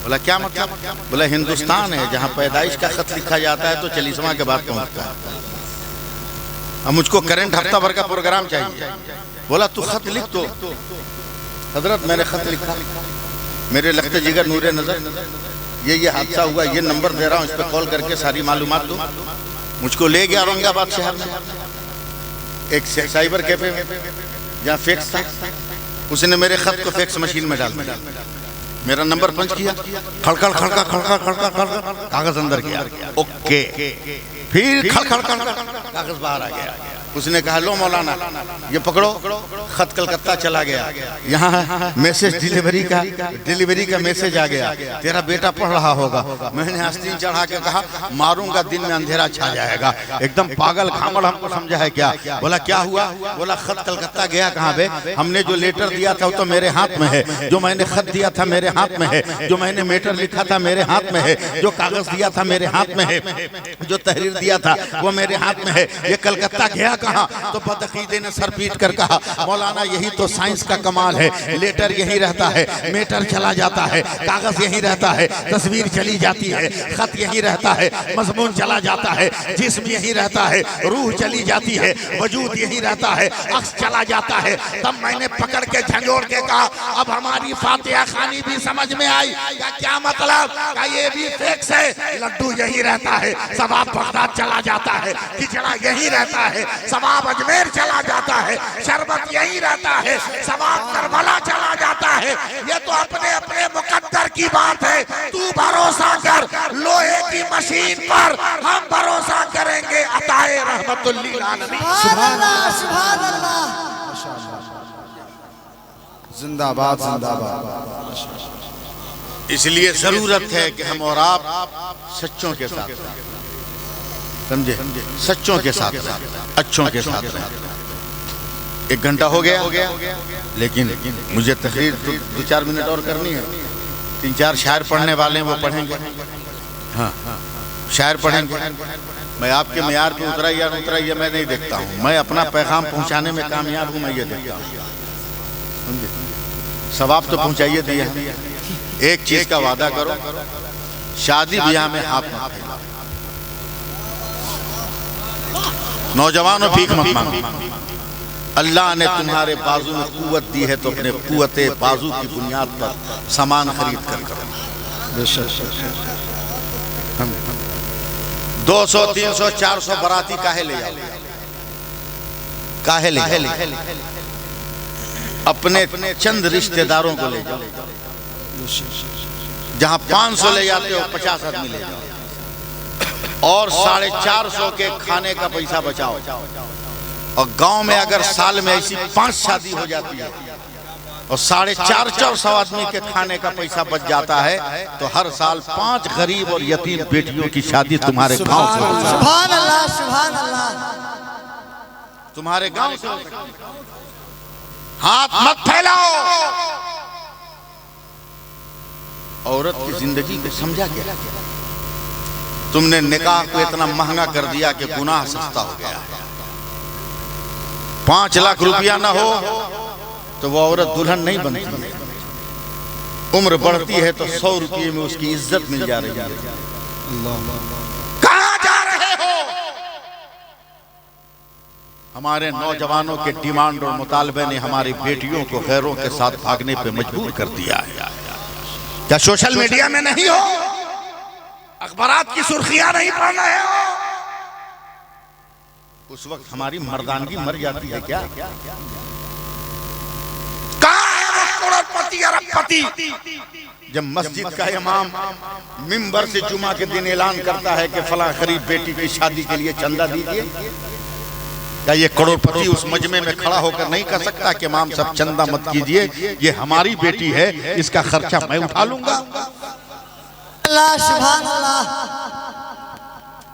बोला क्या मतलब? बोला हिंदुस्तान है, जहाँ पैदाइश का खत लिखा जाता है तो चालीसवां के बाद पहुंचता है। अब मुझको करंट हफ्ता भर का प्रोग्राम चाहिए। बोला तू खत लिख। तो हजरत मैंने खत लिखा, मेरे लगते जिगर नूरे नजर, ये हादसा हुआ, ये नंबर दे रहा हूँ, इस पर कॉल करके सारी मालूमात दो। मुझको ले गया औरंगाबाद शहर में एक साइबर कैफे में जहाँ फैक्स था। उसने मेरे खत को फैक्स मशीन में डाल दिया, मेरा नंबर पंच किया, खड़खड़ खड़का खड़का खड़का खड़का, कागज अंदर गया, ओके, फिर खड़खड़ खड़का, कागज बाहर आ गया। उसने कहा लो मौलाना ये पकड़ो, खत कलकत्ता चला गया, यहाँ मैसेज डिलीवरी का मैसेज आ गया, तेरा बेटा पढ़ रहा होगा। मैंने आस्तीन चढ़ा के कहा मारूंगा, दिन में अंधेरा छा जाएगा। एकदम पागल खामड़ हमको समझा है क्या? बोला क्या हुआ? बोला खत कलकत्ता गया कहाँ बे? हमने जो लेटर दिया था वो तो मेरे हाथ में है, जो मैंने खत दिया था मेरे हाथ में है, जो मैंने मेटर लिखा था मेरे हाथ में है, जो कागज दिया था मेरे हाथ में है, जो तहरीर दिया था वो मेरे हाथ में है। ये कलकत्ता गया कहाँ? तो बदअकीदे ने सर पीट कर कहा मौलाना यही तो साइंस का कमाल है, लेटर यही रहता है, मेटर चला जाता है, कागज यही रहता है, तस्वीर चली जाती है, खत यही रहता है, मजमून चला जाता है, जिस्म यही रहता है, रूह चली जाती है, वजूद यही रहता है, अक्स चला जाता है। तब मैंने पकड़ के झंझोड़ के कहा अब हमारी फातिहा खानी भी समझ में आई। क्या मतलब? ये भी फिक्स है, लड्डू यही रहता है, सवाब बगदाद चला जाता है, खिचड़ा यही रहता है, सवाब अजमेर चला जाता है, शरबत यही रहता है, सवाब करबला चला जाता है। ये तो अपने अपने मुकद्दर की बात है। तू भरोसा कर लोहे की मशीन पर, हम भरोसा करेंगे अताए रहमतुल लिल आलमीन। सुभान अल्लाह, सुभान अल्लाह। जिंदाबाद जिंदाबाद। इसलिए जरूरत है कि हम और आप सच्चों के साथ, समझे, सच्चों के साथ, अच्छों के साथ रहें। 1 घंटा हो गया, लेकिन मुझे तकरीर तो 2-4 मिनट और करनी है। 3-4 शायर पढ़ने वाले हैं, वो पढ़ेंगे। हाँ शायर पढ़ेंगे। मैं आपके मेयार पे उतरा या उतरा ये मैं नहीं देखता हूँ, मैं अपना पैगाम पहुँचाने में कामयाब हूँ, मैं ये देखता हूँ। सवाब तो पहुँचाइए दिया। एक चीज का वादा करो, शादी ब्याह में हाथ मत फैलाओ, नौजवानों भीख मत मांगो। अल्लाह ने तुम्हारे बाजू में कुव्वत दी है तो अपने कुव्वते बाजू की बुनियाद पर सामान खरीद कर करो। 200, 300, 400 बराती काहे ले जाओ? काहे ले? अपने चंद रिश्तेदारों को ले जाओ। जहां 500 ले जाते हो 50 आदमी ले जाओ, और 450 के खाने का पैसा बचाओ। और गांव में अगर साल में ऐसी 5 शादी हो जाती है और 450 आदमी के खाने का पैसा बच जाता है, तो हर साल 5 गरीब और यतीम बेटियों की शादी तुम्हारे गांव से हो सकती है। सुभान अल्लाह, सुभान अल्लाह। तुम्हारे गांव से हो सकती है। हाथ मत फैलाओ। औरत की जिंदगी को समझा क्या? तुमने निकाह को इतना महंगा कर दिया कि गुनाह सस्ता हो गया है। 5 लाख रुपया ना हो तो वो औरत दुल्हन नहीं बनती है। उम्र बढ़ती है तो 100 रुपये में उसकी इज्जत मिल जा रही है। कहां जा रहे हो? हमारे नौजवानों के डिमांड और मुतालबे ने हमारी बेटियों को गैरों के साथ भागने पे मजबूर कर दिया है। क्या सोशल मीडिया में नहीं हो? अखबारात की सुर्खियां नहीं पढ़ रहे हो? उस वक्त हमारी मर्दानगी मर जाती है क्या? कहां है वो करोड़पति अरबपति? जब मस्जिद का इमाम मिंबर से जुमा के दिन ऐलान करता है कि फला गरीब बेटी की शादी के लिए चंदा दीजिए, क्या ये करोड़पति उस मजमे में खड़ा होकर नहीं कर सकता कि इमाम सब चंदा मत कीजिए, ये हमारी बेटी है, इसका खर्चा मैं उठा लूंगा? अल्लाह, सुभान अल्लाह।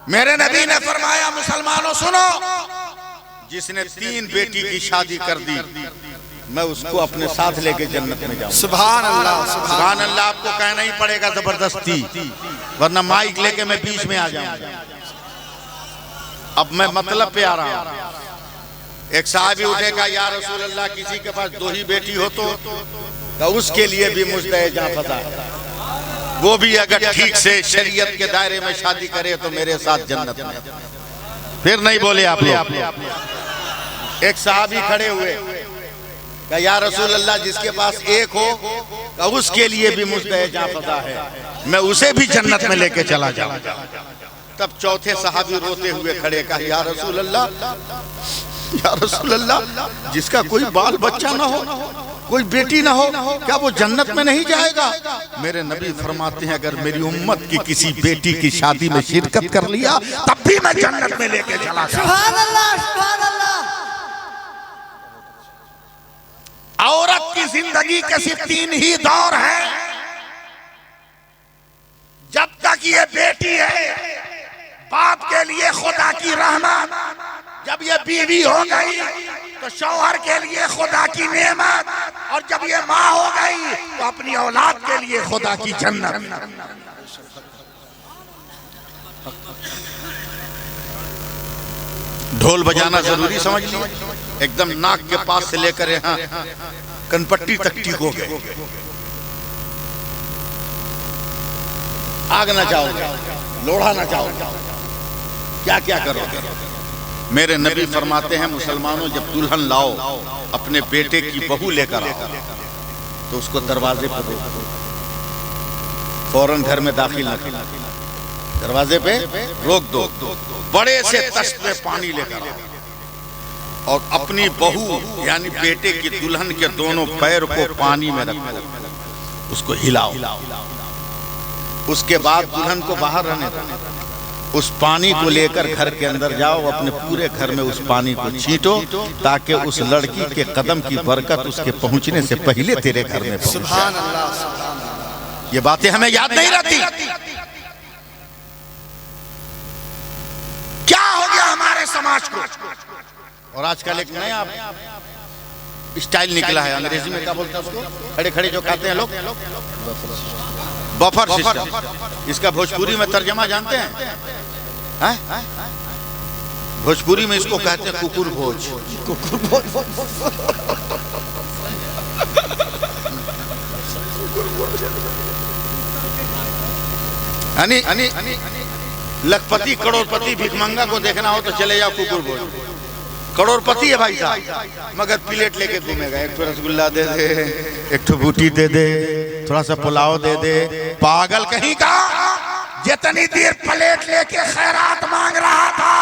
मेरे नबी ने फरमाया मुसलमानों सुनो, जिसने 3 बेटी की शादी कर दी मैं उसको अपने साथ लेके जन्नत में जाऊंगा। सुभान अल्लाह, सुभान अल्लाह आपको कहना ही पड़ेगा जबरदस्ती, वरना माइक लेके मैं बीच में आ जाऊंगा। अब मैं मतलब पे आ रहा हूं। एक साहबी उठेगा, या रसूल अल्लाह किसी के पास 2 ही बेटी हो तो उसके लिए भी मुझे जहां पता है, वो भी अगर ठीक से शरीयत के दायरे में शादी करे तो मेरे साथ जन्नत में। फिर नहीं बोले आप लोग। एक साहबी खड़े हुए, या रसूल अल्लाह जिसके पास एक हो उसके लिए भी मुझे जहां पता है, मैं उसे भी जन्नत में लेके चला जाऊंगा। तब चौथे साहबी रोते हुए खड़े कहा, या रसूल अल्लाह जिसका कोई बाल बच्चा ना हो, कोई बेटी ना हो, क्या वो जन्नत में नहीं जाएगा? मेरे नबी फरमाते हैं, अगर मेरी उम्मत की किसी बेटी की शादी में शिरकत कर लिया तब भी मैं जन्नत में लेके चला जाऊंगा। सुभान अल्लाह, सुभान अल्लाह। औरत की जिंदगी के सिर्फ 3 ही दौर है। जब तक ये बेटी है, बाप के लिए खुदा की रहमत। जब ये बीवी हो गई तो शौहर के लिए खुदा की नेमत, और जब ये माँ हो गई तो अपनी औलाद के लिए खुदा की जन्नत। ढोल बजाना जरूरी समझ लिया, एकदम नाक के पास से लेकर यहाँ कनपट्टी तक ठीक हो गए। आग ना जाओगे, लोढ़ा ना जाओगे, क्या क्या करोगे? मेरे नबी फरमाते हैं, मुसलमानों जब दुल्हन लाओ अपने बेटे की बहू लेकर आओ तो उसको दरवाजे पर रोको, फौरन घर में दाखिल न करो, दरवाजे पे रोक दो। बड़े से तश्त में पानी लेकर आओ और अपनी बहू यानी बेटे की दुल्हन के दोनों पैर को पानी में रखो, उसको हिलाओ। उसके बाद दुल्हन को बाहर रहने दो, उस पानी को लेकर घर के अंदर जाओ, अपने पूरे घर में उस पानी को छींटो ताकि उस लड़की के कदम की बरकत उसके पहुंचने से पहले तेरे घर में पहुंचे। सुभान अल्लाह, सुभान अल्लाह। ये बातें हमें याद नहीं रहती। क्या हो गया हमारे समाज को? और आजकल एक नया स्टाइल निकला है, अंग्रेजी में क्या बोलते हैं उसको, खड़े खड़े जो खाते हैं लोग, बफर सिस्टम। इसका भोजपुरी में तर्जमा जानते हैं? भोजपुरी में इसको कहते हैं कुकुर भोज। यानी लखपति करोड़पति भिखमंगा को देखना हो तो चले जाओ कुकुर भोज। करोड़पति है भाई साहब, मगर प्लेट लेके घूमेगा, एक तो रसगुल्ला दे दे, एक तो बूटी दे दे, थोड़ा सा पुलाव दे दे। पागल कहीं का, जितनी देर प्लेट लेके खैरात मांग रहा था,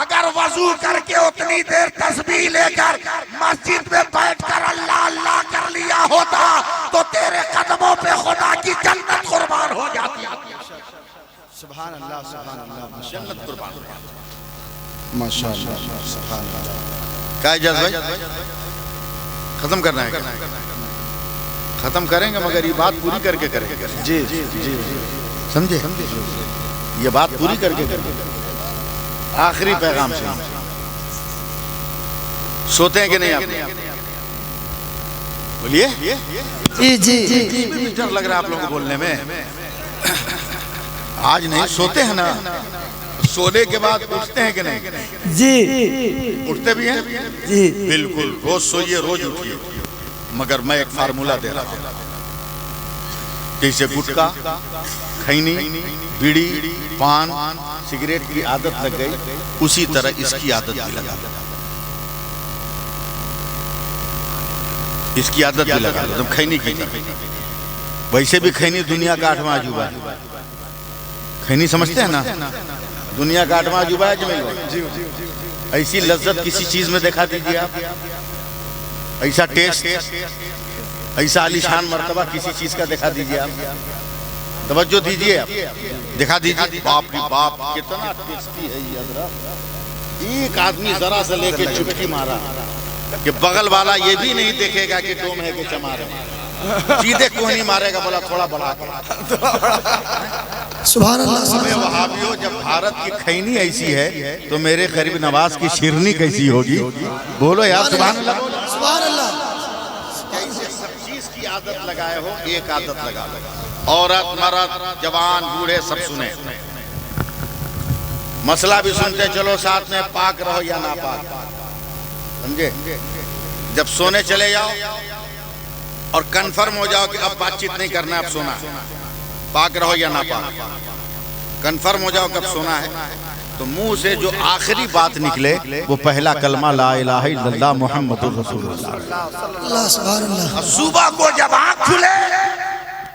अगर वजू करके उतनी देर तस्बीह लेकर मस्जिद में बैठकर अल्लाह अल्लाह कर लिया होता तो तेरे कदमों पे खुदा की जन्नत कुर्बान हो जाती। सुभान अल्लाह, सुभान अल्लाह, जन्नत कुर्बान। माशाअल्लाह, सुभान अल्लाह। क्या इजाज़त भाई, खत्म करना है? खत्म करेंगे मगर ये बात पूरी करके करेंगे। जी जी जी, समझे? ये बात पूरी करके करेंगे। आखिरी पैगाम से सोते हैं कि नहीं आप? बोलिए। जी जी जी। डर लग रहा है आप लोगों को बोलने में। आज नहीं सोते हैं ना, सोने के बाद उठते हैं कि नहीं? जी उठते भी हैं जी। बिल्कुल, रोज सोइए रोज उठिए, मगर मैं एक फार्मूला दे रहा हूँ। जैसे गुटखा, खैनी, बीड़ी, पान, सिगरेट की आदत लग गई, उसी तरह इसकी आदत भी लगा लो। इसकी आदत भी लगा लो, तुम खैनी की तरह। वैसे भी खैनी दुनिया का 8वां अजूबा है। खैनी समझते हैं ना, दुनिया का 8वां अजूबा है। जमीन ऐसी लज्जत किसी चीज में दिखा दीजिए आप, ऐसा टेस्ट, ऐसा आलीशान मर्तबा किसी चीज का दिखा दीजिए आप, तवज्जो दीजिए आप, दिखा दीजिए। बाप रे बाप, कितना टेस्टी है ये अदरक। एक आदमी जरा से लेके चुटकी मारा कि बगल वाला ये भी नहीं देखेगा कि डोम है कि चमार है, सीधे क्यों नहीं मारेगा, बोला थोड़ा बढ़ा के। सुभान अल्लाह। वहाबियों, जब भारत की खैनी ऐसी है तो मेरे करीब नवाज की शिरनी कैसी होगी? बोलो यार, सुभान अल्लाह। सुभान अल्लाह। आदत लगाए हो, एक आदत लगा लो। औरत मर्द जवान बूढ़े सब सुने, मसला भी सुनते चलो साथ में, पाक रहो या ना पाक, समझे। जब सोने चले जाओ और कंफर्म हो जाओ कि अब बातचीत नहीं करना, अब सोना है, पाक रहो या ना पाक, कंफर्म हो जाओ कब सोना है, तो मुंह से जो आखिरी बात निकले वो पहला कलमा ला इलाहा इल्लल्लाह मुहम्मदुर रसूलुल्लाह। अल्लाह सुभान अल्लाह। सुबह को जब आँख खुले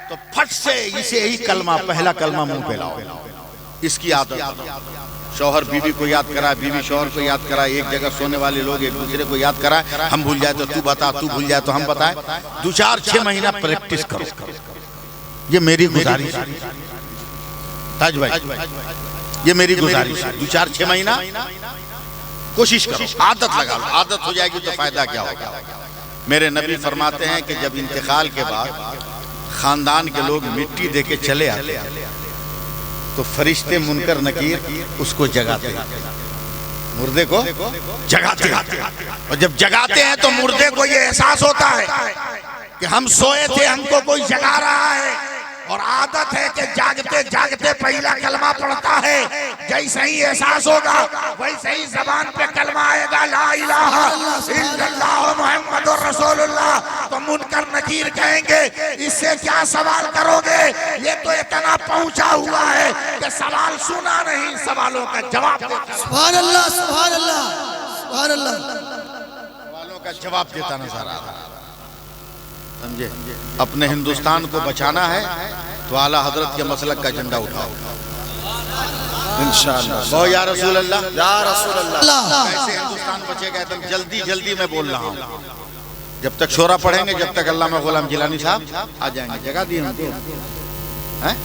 तो फट से इसे ही कलमा, पहला कलमा मुंह पे लाओ। इसकी आदत, शौहर बीवी को याद करा, बीवी शौहर को याद करा, एक जगह सोने वाले लोग एक दूसरे को याद करा, हम भूल जाए तो तू बता, तू भूल जाए तो हम बताए। 2-4-6 महीना प्रैक्टिस करो, ये मेरी गुजारिश है ताज भाई, ये मेरी गुजारिश है। 2-4-6 महीना कोशिश करो, आदत लगा लो, आदत हो जाएगी तो फायदा क्या होगा। मेरे नबी फरमाते हैं कि जब इंतकाल के बाद खानदान के लोग मिट्टी देके चले आते तो फरिश्ते मुनकर नकीर उसको जगाते, मुर्दे को जगाते, और जब जगाते हैं तो मुर्दे को ये एहसास होता है कि हम सोए थे, हमको कोई जगा रहा है। और आदत है कि जागते जागते पहला कलमा पढ़ता है, जैसे ही एहसास होगा वैसे ही जबान पे कलमा आएगा, ला इलाहा इल्लल्लाह मुहम्मदुर रसूलुल्लाह। तो मुनकर नकीर कहेंगे इससे क्या सवाल करोगे, ये तो इतना पहुंचा हुआ है कि सवाल सुना नहीं, सवालों का जवाब देता है। सुभान अल्लाह सुभान अल्लाह सुभान अल्लाह। सवालों का जवाब देता नजर आ रहा है, समझे। अपने हिंदुस्तान को बचाना है तो आला हजरत के मसलक का झंडा उठाओ इंशाअल्लाह। कहो या रसूल अल्लाह, या रसूल अल्लाह। कैसे हिंदुस्तान बचेगा, एकदम जल्दी जल्दी मैं बोल रहा हूँ। जब तक शोरा पढ़ेंगे, जब तक अल्लामा गुलाम जिलानी साहब आ जाएंगे, जगह दी हमको हैं?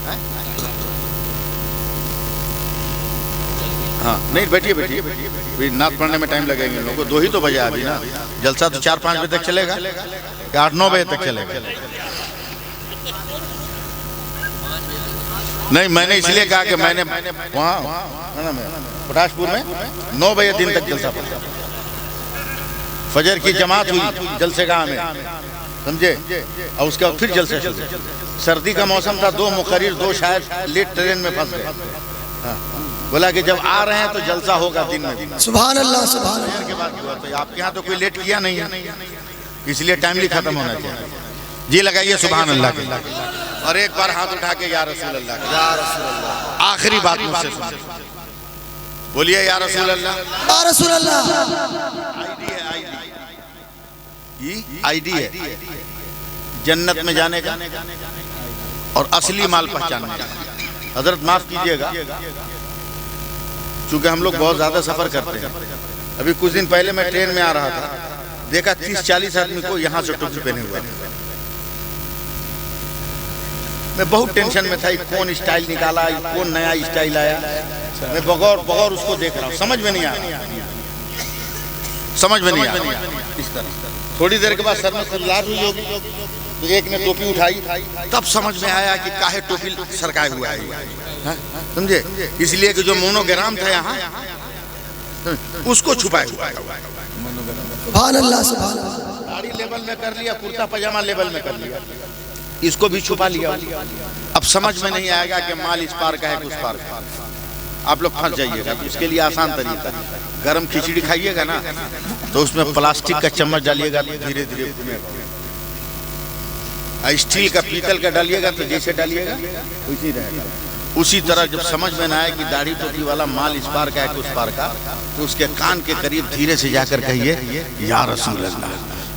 हाँ नहीं, बैठिए बैठिए, नात पढ़ने में टाइम लगेगा लोगों को, 2 ही तो बजे अभी ना, जलसा तो 4-5 बजे तक चलेगा, 8-9 बजे तक चलेगा। नहीं, मैंने इसलिए कहा कि मैंने वहाँ पटाशपुर में 9 बजे दिन तक जलसा पड़ा, फजर की जमात हुई जलसेगाह में, समझे, और उसके बाद फिर जलसे शुरू। सर्दी का मौसम था, 2 मुकर्रिर 2 शायर लेट ट्रेन में फंस गए। हाँ, बोला कि जब आ रहे हैं तो जलसा होगा दिन में। सुभान अल्लाह सुभान अल्लाह। के बाद हुआ तो आपके यहाँ तो कोई लेट किया नहीं है, इसलिए टाइमली खत्म होना चाहिए। जी लगाइए सुभान अल्लाह के, और एक बार हाथ उठा के या रसूल अल्लाह, या रसूल अल्लाह। आखिरी बात मुझसे सुनिए, बोलिए या रसूल अल्लाह। या रसूल अल्लाह। आईडी है, आईडी है जन्नत में जाने का और असली माल पहचानने का। हजरत माफ कीजिएगा, चूंकि हम लोग बहुत ज्यादा सफर करते हैं। अभी कुछ दिन पहले मैं ट्रेन में आ रहा था, देखा 30-40 आदमी को यहाँ से टोपी पहने हुए। मैं बहुत टेंशन में था, कौन स्टाइल निकाला, कौन नया स्टाइल आया। मैं बगौर उसको देख रहा हूँ, समझ में नहीं आ रहा, समझ में नहीं आ रहा। इस तरह थोड़ी देर के बाद सर में खुजलाहट हुई होगी, तो एक ने टोपी उठाई, तब समझ में आया कि काहे टोपी सरकाए हुआ है, समझे। इसलिए कि जो मोनोग्राम था यहाँ उसको छुपाए हुआ है। सुभान अल्लाह सुभान अल्लाह। दाढ़ी लेवल में कर लिया, कुर्ता पजामा लेवल में कर लिया, इसको भी छुपा लिया। अब समझ में नहीं आएगा कि माल इस पार का है कि उस पार का। आप लोग फंस जाइएगा, तो इसके लिए आसान तरीका, गरम खिचड़ी खाइएगा ना तो उसमें प्लास्टिक का चम्मच डालिएगा तो धीरे धीरे घूमेगा, स्टील का पीतल का डालिएगा तो जैसे डालिएगा वैसे रहेगा। उसी तरह जब समझ में ना आए कि दाढ़ी टोपी वाला माल इस पार का है कि उस पार का, तो उसके कान के करीब धीरे से जाकर कहिए या रसूल अल्लाह।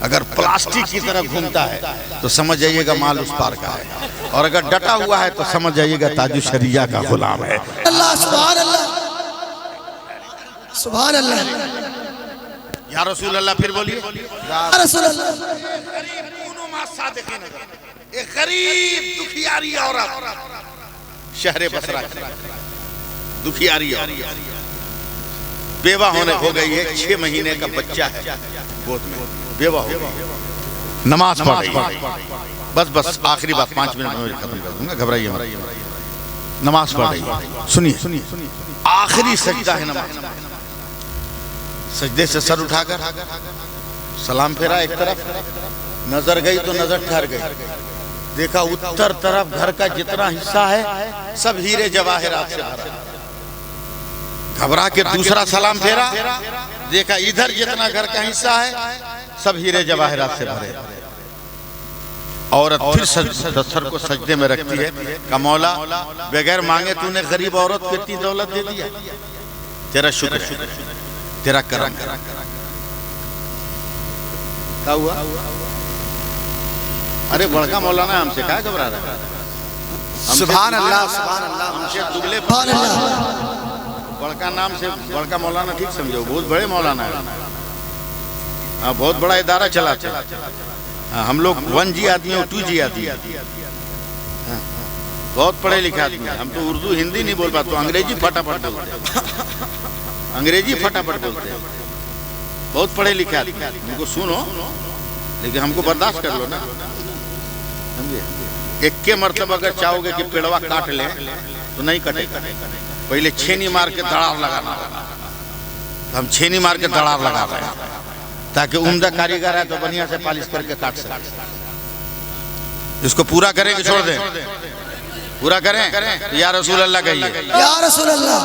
अगर प्लास्टिक की तरह घूमता है तो समझ जाइएगा माल उस पार का है, और अगर डटा हुआ है तो समझ जाइएगा ताजु शरिया का गुलाम है। अल्लाह सुभान अल्लाह सुभान अल्लाह। या रसूल अल्लाह, फिर बोलिए या रसूल अल्लाह। एक गरीब दुखियारी औरत शहरे बसरा दुखियारी औरत बेवा होने हो गई है, 6 महीने का बच्चा है गोद में, बेवा हो गई, नमाज पढ़ रही है। बस आखिरी बात 5 मिनट में खत्म कर दूंगा, घबराइए मत। नमाज पढ़ रही है, सुनिए, आखिरी सजदा है नमाज। सजदे से सर उठाकर सलाम फेरा एक तरफ, नजर गई तो नजर ठहर गई। देखा उत्तर तरफ घर का जितना हिस्सा है सब हीरे जवाहरात से भरा। घबरा के दूसरा सलाम फेरा, देखा इधर जितना घर का हिस्सा है सब हीरे जवाहरात से भरे। औरत फिर सर को सजदे में रखती है, का मौला बगैर मांगे तूने गरीब औरत को इतनी दौलत दे दिया, तेरा शुक्र है, तेरा करम। क्या हुआ? अरे बड़का मौलाना हमसे क्या घबरा रहा है? सुभान अल्लाह, सुभान अल्लाह। हमसे दुबले सुभान अल्लाह। बड़का नाम से बड़का मौलाना ठीक समझो, बहुत बड़े मौलाना है। हाँ, बहुत बड़ा इदारा चलाते हैं। हम लोग 1G आदमी और 2G आदमी, बहुत पढ़े लिखे आदमी। हम तो उर्दू हिंदी नहीं बोल पाते, तो अंग्रेजी फटाफट बोलते हैं। अंग्रेजी फटाफट बोलते हैं, बहुत पढ़े लिखे आदमी। उनको सुनो लेकिन हमको बर्दाश्त कर लो ना, समझे? एक के मतलब अगर चाहोगे कि पेड़वा काट ले तो नहीं कटेगा, पहले छेनी मार के दरार लगाना होगा। हम छेनी मार के दरार लगा रहे हैं ताकि उम्दा कारीगर है तो बढ़िया से पालिश करके काट सके। इसको पूरा करें कि छोड़ दें? पूरा करें। या रसूल अल्लाह कहिए, या रसूल अल्लाह।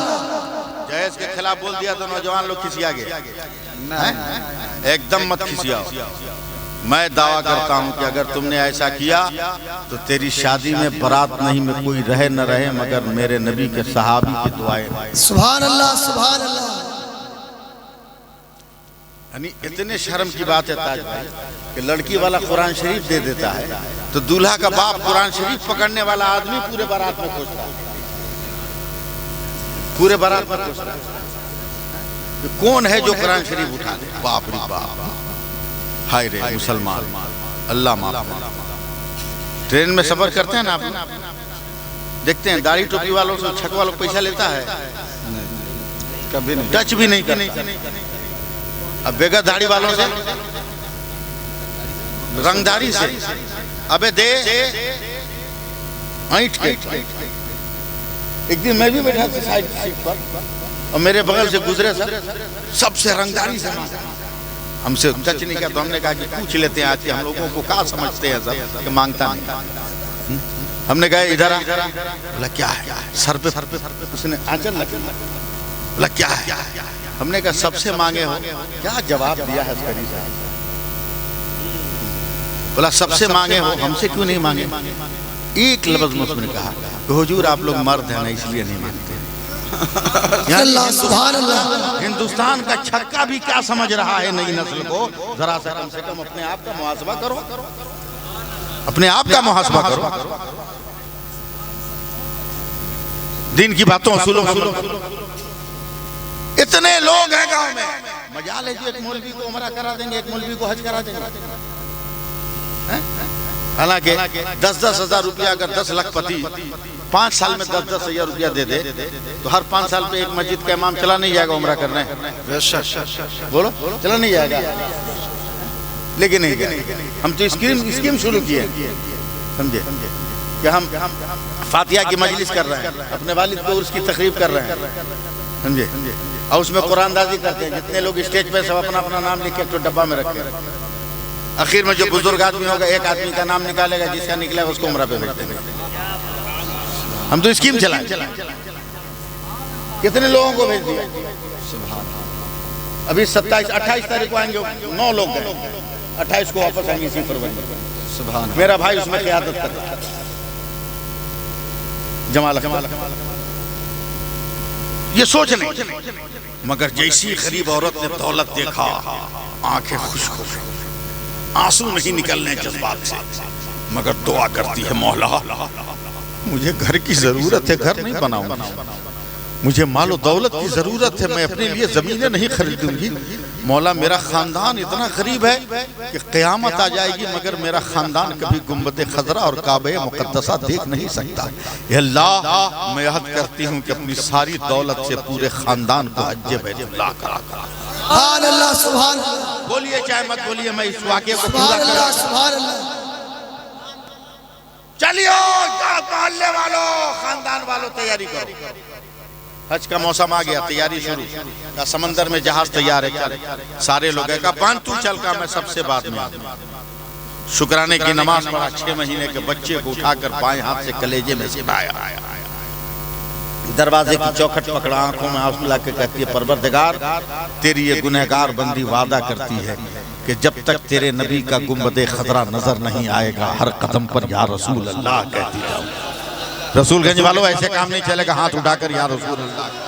जहेज के खिलाफ बोल दिया तो नौजवान लोग खिसिया गए। एकदम मत खिसियाओ। मैं दावा करता हूं कि अगर तुमने ऐसा किया तो तेरी शादी में बारात नहीं में कोई रहे न रहे मगर मेरे नबी के सहाबी की दुआएं। सुभान अल्लाह, सुभान अल्लाह। यानी इतने शर्म की बात है ताज भाई कि लड़की वाला कुरान शरीफ दे देता है तो दूल्हा का बाप कुरान शरीफ पकड़ने वाला आदमी पूरे बारात में खोजता है, पूरे बारात में खोजता है कौन है जो कुरान शरीफ उठा दे। बाप रे बाप, हाय रे मुसलमान, अल्लाह माफ। ट्रेन में सफर करते हैं ना आप, देखते हैं दाढ़ी टोपी वालों से छक वालों पैसा लेता है, कभी नहीं, टच भी नहीं करता। अब बेगा दाढ़ी वालों से, रंगदारी से, अबे दे ऐंठ के। एक दिन मैं भी बैठा था साइड सीट पर और मेरे बगल से गुजरे सर, सबसे रंगदारी से मांगा। हमसे टच नहीं किया तो हमने कहा कि पूछ लेते हैं आज के हम लोगों को क्या समझते हैं सब कि मांगता नहीं। हमने कहा इधर आ, बोला क्या है? सर पे उसने आंचल लगा, बोला क्या है? हमने कहा सबसे मांगे हो। क्या जवाब दिया है अस्करी साहब? बोला सबसे मांगे हो, हमसे क्यों नहीं मांगे? एक लफ्ज में उसने कहा हुजूर आप लोग मर्द हैं ना इसलिए नहीं मांगते। अल्लाह, सुभान अल्लाह। हिंदुस्तान का छक्का भी क्या समझ रहा है नई नस्ल को? जरा सा कम से कम अपने आप का मुहासबा करो, अपने आप का मुहासबा करो। दिन की बातों सुनो। इतने लोग हैं गांव में, मजाल है जो एक मौलवी को उमरा करा देंगे, एक मौलवी को हज करा देंगे। हालांकि 10-10 हजार रुपया अगर 10 लखपति 5 साल में 10-10 हजार रुपया दे दे तो हर 5 साल पे एक मस्जिद का इमाम चला नहीं जाएगा उमरा करने? बोलो चला नहीं जाएगा? लेकिन नहीं गया। हम तो स्कीम शुरू किए, समझे कि हम फातिहा की मजलिस कर रहे हैं, अपने वालिद को उसकी तकरीब कर रहे हैं, समझे, और उसमें कुरानदाजी करते हैं। जितने लोग स्टेज पे सब अपना अपना नाम लिख के तो डब्बा में रखते हैं। आखिर में जो बुजुर्ग आदमी होगा एक आदमी का नाम निकालेगा, जिसका निकलेगा उसको उम्रा पे भेज देंगे। हम तो स्कीम चलाए, कितने लोगों को भेज दिया। अभी 27-28 तारीख को आएंगे, 9 लोग गए, 28 को वापस आएंगे इसी फरवरी। मेरा भाई उसमें क़यादत कर रहा है, जमाल। ये सोच नहीं, मगर जैसी गरीब औरत ने दौलत देखा आंखें खुश हो गई, आंसू नहीं निकलने जज्बात से, मगर दुआ करती है मौला मुझे घर की जरूरत है, घर नहीं बनाऊंगा, मुझे मालो दौलत की जरूरत है, मैं अपने लिए जमीनें नहीं खरीदूंगी। मौला मेरा खानदान इतना गरीब है कि क़यामत आ जाएगी मगर मेरा खानदान कभी गुम्बद खजरा और काबे मुक़द्दसा देख नहीं सकता। ये अल्लाह मैं याद करती हूँ कि अपनी सारी दौलत से पूरे खानदान को हज्जे बैतुल्लाह करा। सुभान अल्लाह, सुभान अल्लाह। बोलिए चाहे मत बोलिए, मैं इस वाक़े को सुभान पूरा अल्लाह, करूँ। सुभान अल्लाह। चलियो मोहल्ले वालों, खानदान वालों, तैयारी करो, हज का मौसम आ गया, तैयारी शुरू। का समंदर में जहाज तैयार है, चल सारे लोग का बांध तू चल का, मैं सबसे बाद में शुक्राने की नमाज पढ़ा, 6 महीने के बच्चे को उठाकर बाएं हाथ से कलेजे में सिपाया, दरवाजे की चौखट पकड़ा, आंखों में आंसू लाके कहती है परवरदिगार तेरी ये गुनहगार बंदी वादा करती है कि जब तक तेरे नबी का गुंबदे खतरा नजर नहीं आएगा हर कदम पर या रसूल अल्लाह कहती जाऊं। रसूलगंज वालों ऐसे काम नहीं चलेगा हाथ उठाकर या रसूल अल्लाह।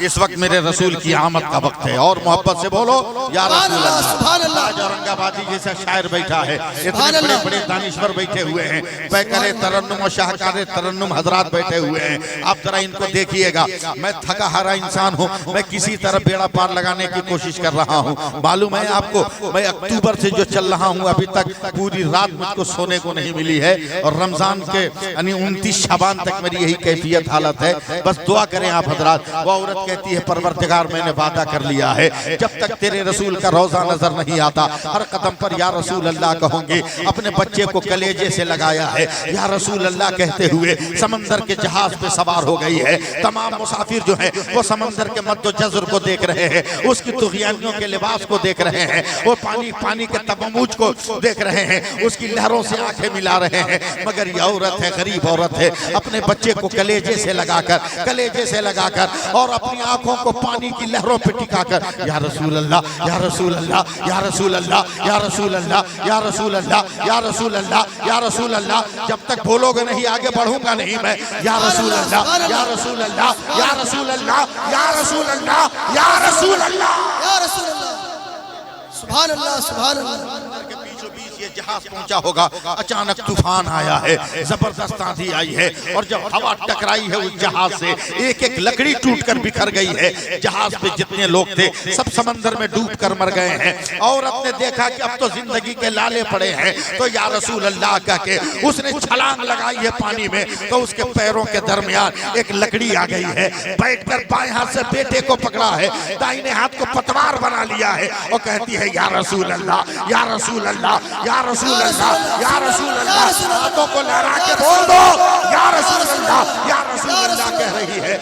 इस वक्त मेरे रसूल की आमद का वक्त है और मोहब्बत से बोलो या रसूल अल्लाह। सुभान अल्लाह। आज औरंगाबादी जैसा शायर बैठा है, इतने बड़े बड़े दानिश्वर बैठे हुए हैं, पैकरे तरन्नुम और शाहकारे तरन्नुम हजरात बैठे हुए हैं। आप जरा इनको देखिएगा। मैं थका हारा इंसान हूँ, मैं किसी तरह बेड़ा पार लगाने की कोशिश कर रहा हूँ। मालूम है आपको, मैं अक्टूबर से जो चल रहा हूँ अभी तक पूरी रात मुझको सोने को नहीं मिली है और रमजान के यानी 29 शाबान तक मेरी यही कैफियत हालत है। बस दुआ करें आप हजरात। वो औरत कहती है परवरदिगार मैंने वादा कर लिया है जब तक तेरे रसूल का रोजा नजर नहीं आता हर कदम पर या रसूल अल्लाह कहूंगी। अपने बच्चे को कलेजे से लगाया है, या रसूल अल्लाह कहते हुए समंदर के जहाज पे सवार हो गई है। तमाम मुसाफिर जो हैं वो समंदर के मद्दो जज़र को देख रहे हैं, उसकी तुग़यानियों के लिबास को देख रहे हैं, वो पानी के तबमूज को देख रहे हैं, उसकी लहरों से आंखें मिला रहे हैं। मगर ये औरत है, गरीब औरत है, अपने बच्चे को कलेजे से लगाकर और अपनी आंखों को पानी की लहरों पे टिकाकर या रसूल अल्लाह, या रसूल अल्लाह, या रसूल अल्लाह, या रसूल अल्लाह, या रसूल अल्लाह, या रसूल अल्लाह, या रसूल अल्लाह। जब तक बोलोगे नहीं आगे बढ़ूंगा नहीं मैं। या रसूल अल्लाह, या रसूल अल्लाह, या रसूल अल्लाह, या रसूल अल्लाह, या रसूल अल्लाह, या रसूल अल्लाह। सुभान अल्लाह, सुभान अल्लाह। ये जहाज पहुंचा होगा, अचानक तूफान आया है, जबरदस्त आंधी आई है और जब हवा टकराई है उस जहाज से एक एक लकड़ी टूटकर बिखर गई है। जहाज पे जितने लोग थे सब समंदर में डूबकर मर गए हैं। औरत ने देखा कि अब तो जिंदगी के लाले पड़े हैं तो या रसूल अल्लाह कह के उसने छलांग लगाई है पानी में, तो उसके पैरों के दरमियान एक लकड़ी आ गई है। बैठकर बाएं हाथ से बेटे को पकड़ा है, दाहिने हाथ को पतवार बना लिया है और कहती है या रसूल अल्लाह, या रसूल अल्लाह, या रसूल अल्लाह, या रसूल अल्लाह। हाथों को लहरा के बोल दो या रसूल अल्लाह, या रसूल अल्लाह कह रही है।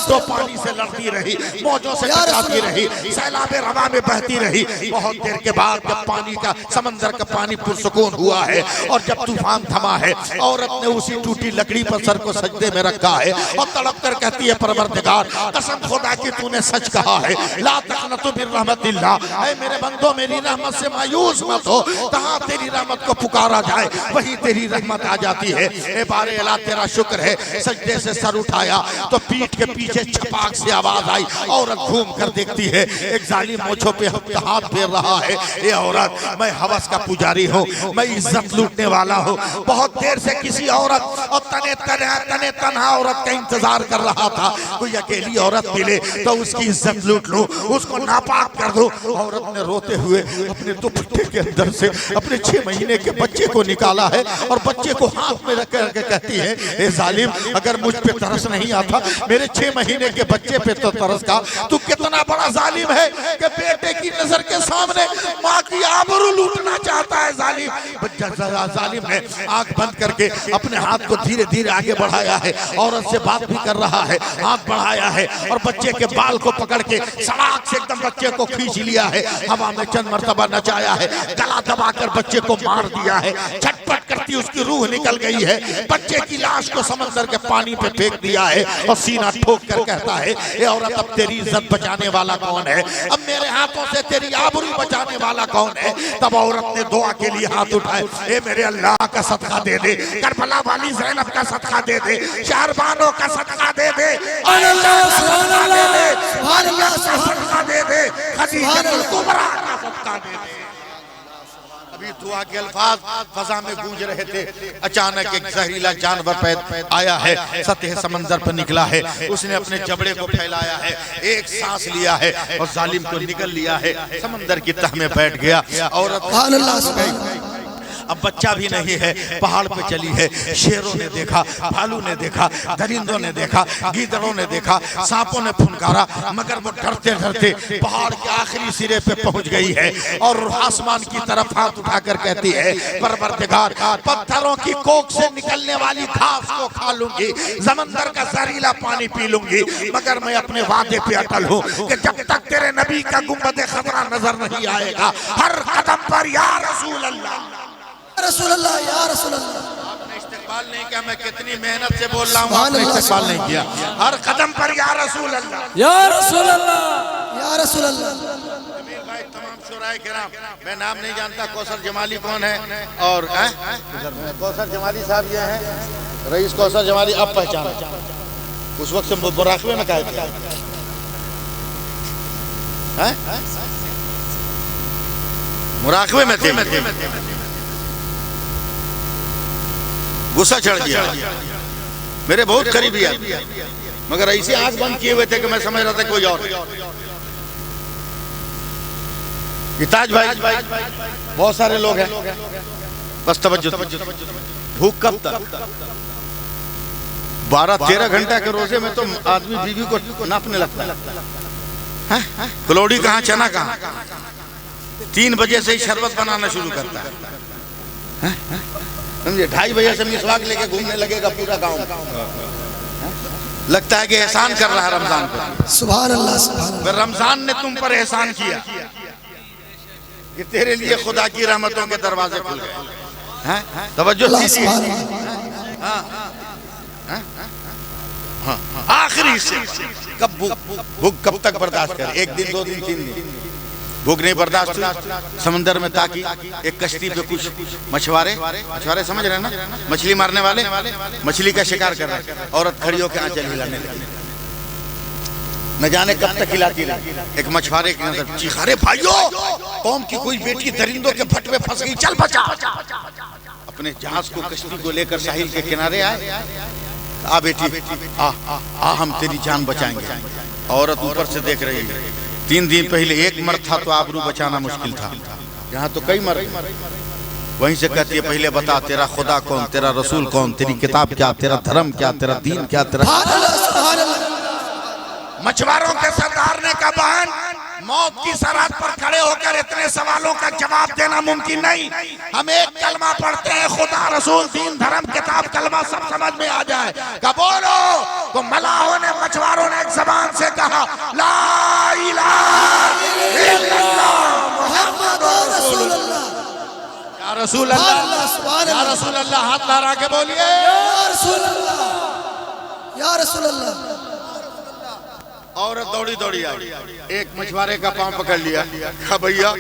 तो पानी से लड़ती रही, मौजों से टकराती रही, सैलाबे रवा में बहती रही। बहुत देर के बाद जब पानी का समंदर का पानी पुरसुकून हुआ है और जब तूफान थमा है, औरत ने उसी टूटी लकड़ी पर सर को सजदे में रखा है और तड़प कर कहती है परवरदिगार कसम खुदा की तूने सच कहा है, ला तक़नतु मिन रहमतिल्लाह, ऐ मेरे बंदो मेरी रहमत से मायूस मत हो। कहाँ तेरी रहमत को पुकारा जाए वही तेरी रहमत आ जाती है। ए बारे अल्लाह तेरा शुक्र है। सजदे से सर उठाया तो पीठ के पीछे छपाक से आवाज आई। औरत घूम कर देखती है एक जालिम मूंछों पे हाथ फेर रहा है। ये औरत, मैं हवस का पुजारी हूँ, मैं इज्जत लूटने वाला हूँ। बहुत देर से किसी औरत और तने तन्हा औरत का इंतजार कर रहा था, कोई अकेली औरत मिले तो उसकी इज्जत लूट लूं, उसको नापाक कर दूं। औरत ने रोते हुए अपने दुपट्टे के अंदर से अपने 6 महीने के बच्चे को निकाला है और बच्चे को हाथ में रख कर कहती है ए जालिम, अगर मुझ पे तरस नहीं आता मेरे 6 महीने के बच्चे पे तो तरस का। तू कितना बड़ा जालिम है कि बेटे की नजर के सामने माँ की आबरू लूटना चाहता है। जालिम ने आंख बंद करके अपने हाथ को धीरे धीरे आगे बढ़ाया है, औरत से बात भी कर रहा है, हाथ बढ़ाया है और बच्चे के बाल को पकड़ के सड़क से एकदम बच्चे को खींच लिया है, हवा में चंद मर्तबा नचाया है, गला दबाकर बच्चे को मार दिया है। छटपट करती उसकी रूह निकल गई है। बच्चे की लाश को समंदर के पानी पे फेंक दिया है और सीना ठोक कर कहता है ए औरत, अब तेरी इज्जत बचाने वाला कौन है? अब मेरे हाथों से तेरी आबरू बचाने वाला कौन है? तब औरत ने दुआ के लिए हाथ उठाए, ए मेरे अल्लाह का सदका दे दे, करबला वाली ज़ैनब का सदका दे दे, शहरबानों का सदका दे दे, खदीजतुल कुबरा का सदका दे दे। अभी दुआ के अल्फाज फजा में गूंज रहे थे, अचानक एक जहरीला जानवर आया है, सतह समंदर पर निकला है। उसने अपने जबड़े को फैलाया है, एक सांस लिया है और जालिम को निगल लिया है, समंदर की तह में बैठ गया। औरत अब बच्चा भी नहीं है, पहाड़ पे चली है। शेरों ने देखा, भालू ने देखा, दरिंदों ने देखा, गीदड़ों ने देखा, सांपों ने फुनकारा, मगर वो डरते डरते पहाड़ के आखिरी सिरे पे पहुंच गई है और आसमान की तरफ हाथ उठाकर कहती है परवरदिगार, पत्थरों की कोख से निकलने वाली घास को खा लूंगी, समंदर का जहरीला पानी पी लूंगी, मगर मैं अपने वादे पे अटल हूँ कि जब तक तेरे नबी का गुंबद खतरा नजर नहीं आएगा हर कदम पर या रसूल अल्लाह, रसूल अल्लाह, या रसूल अल्लाह। आपने इस्तेक़बाल नहीं किया, मैं कितनी मेहनत से बोल रहा हूँ, सुभान आपने अल्लाह, इस्तेक़बाल नहीं किया। हर कदम पर या रसूल अल्लाह, या रसूल अल्लाह, या रसूल अल्लाह। जमील भाई, तमाम शुराए किराम, मैं नाम नहीं जानता, कौसर जमाली कौन है? और कौसर जमाली साहब ये हैं, रईस कौसर जमाली। अब पहचाना, उस वक्त से मुराक़बे में कहा था, मुराक़बे में थे, गुस्सा चढ़ गया। मेरे बहुत करीबी आदमी, मगर ऐसे आंख बंद किए हुए थे कि मैं समझ रहा था कोई और। ताज भाई, बहुत सारे लोग हैं, बस तवज्जो। भूख कब तक? 12-13 घंटा के रोजे में तो आदमी बीवी को नापने लगता है। कलौड़ी कहाँ, चना कहाँ? 3 बजे से ही शरबत बनाना शुरू करता है, समझे? 2:30 बजे से मिसवाक लेके घूमने लगेगा पूरा गांव। लगता है कि एहसान कर रहा है रमजान पर। सुभान अल्लाह, सुभान अल्लाह। रमजान ने तुम पर एहसान किया कि तेरे लिए खुदा की रहमतों के दरवाजे खुल गए। तवज्जो कीजिए। आखिरी से कब भूख कब तक बर्दाश्त कर? 1 दिन, 2 दिन, 3 दिन भूख नहीं बर्दाश्त हुई। समंदर में ताकि एक कश्ती पे कुछ मछुआरे समझ रहे ना, मछली मारने वाले मछली का शिकार कर रहे। औरत खड़ी होकर आंचल हिलाने लगी, न जाने कब तक हिलाती रही। एक मछुआरे की नजर चीखा, अरे भाइयों, कौम की कोई बेटी दरिंदों के भट्ट में फंस गई, चल बचा। अपने जहाज को, कश्ती को लेकर साहिल के किनारे आए। आ बेटी, आ हम तेरी जान बचाएंगे। औरत ऊपर से देख रही है। 3 दिन पहले एक मर्द था तो आबरू बचाना मुश्किल था, यहाँ तो कई मर। वहीं से कहती है, पहले बता तेरा खुदा कौन, तेरा रसूल कौन, तेरी किताब क्या, तेरा धर्म क्या, तेरा दीन क्या, तेरा। मछुआरों के सरदार ने कहा, बहन, मौत की सरहद पर खड़े होकर इतने सवालों का जवाब देना मुमकिन नहीं। हम एक कलमा पढ़ते हैं, खुदा, रसूल, दीन, धर्म, किताब, कलमा सब समझ में आ जाए। कहा बोलो। तो मलाहों ने, मछुआरों ने एक जबान से कहा, ला इलाहा इल्लल्लाह मुहम्मदुर रसूलुल्लाह। या रसूल अल्लाह, या रसूल अल्लाह, हाथ लहरा के बोलिए, या रसूल अल्लाह, या रसूल अल्लाह। औरत दौड़ी दौड़ी आई, एक मछुआरे का पांव पकड़ लिया। कहा भैया,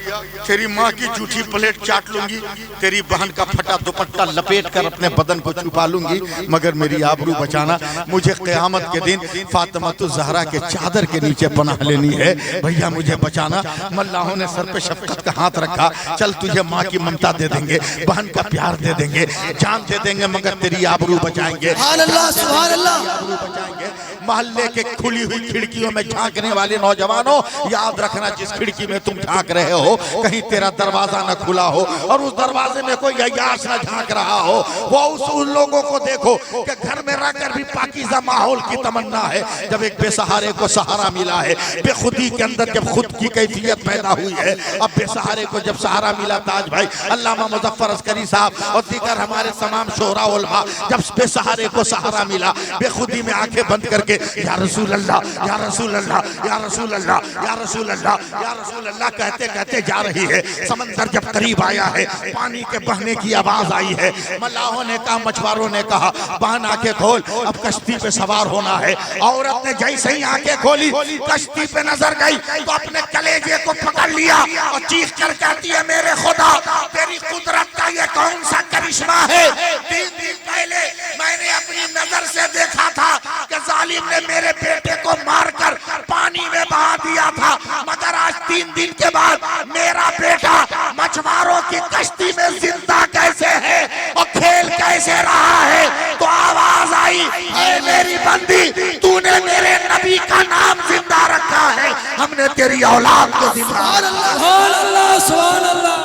तेरी माँ की जूठी प्लेट चाट लूंगी, तेरी बहन का फटा दुपट्टा लपेट कर अपने बदन को छुपा लूंगी, मगर मेरी आबरू बचाना। मुझे क़यामत के दिन फातिमातुज़ ज़हरा के चादर के नीचे पनाह लेनी है। भैया मुझे बचाना। मल्लाहों ने सर पे शफकत का हाथ रखा। चल तुझे माँ की ममता दे देंगे, बहन का प्यार दे देंगे, जान दे देंगे, मगर तेरी आबरू बचाएंगे। सुभान अल्लाह, सुभान अल्लाह। आबरू बचाएंगे। मोहल्ले के खुली हुई खिड़कियों में झांकने वाले नौजवानों, याद रखना, जिस खिड़की में तुम झांक रहे हो, कहीं तेरा दरवाजा न खुला हो और उस दरवाजे में कोई अय्याश न झांक रहा हो। वो उन लोगों को देखो कि घर में रहकर भी पाकीज़ा माहौल की तमन्ना है। जब एक बेसहारे को सहारा मिला है, बेखुदी के अंदर जब खुद की कैफियत पैदा हुई है, अब बेसहारे को जब सहारा मिला, ताज भाई अल्लामा मुज़फ़्फ़र अस्करी साहब और दीगर हमारे तमाम शोहरा उलमा, जब बेसहारे को सहारा मिला, बेखुदी में आंखें बंद करके या रसूल अल्लाह, या रसूल अल्लाह, या रसूल अल्लाह, या रसूल अल्लाह, या रसूल अल्लाह कहते कहते जा रही है। समंदर जब करीब आया है, पानी के बहने की आवाज आई है। मल्लाहों ने कहा, मछुआरों ने कहा, बहन आंखें खोल, अब कश्ती पे सवार होना है। औरत ने जैसे ही आंखें खोली, कश्ती पे नजर गई तो अपने कलेजे को पकड़ लिया और चीख कर कहती है, मेरे खुदा, तेरी कुदरत का ये कौन सा करिश्मा है? 3 दिन पहले मैंने अपनी नजर से देखा था कि जालिम ने मेरे बेटे को मारकर पानी में बहा दिया था, मगर आज 3 दिन के बाद मेरा बेटा मछुआरों की कश्ती में जिंदा कैसे है और खेल कैसे रहा है? तो आवाज आई, ऐ मेरी बंदी, तूने मेरे नबी का नाम जिंदा रखा है, हमने तेरी औलाद को जिंदा। सुभान अल्लाह, सुभान अल्लाह,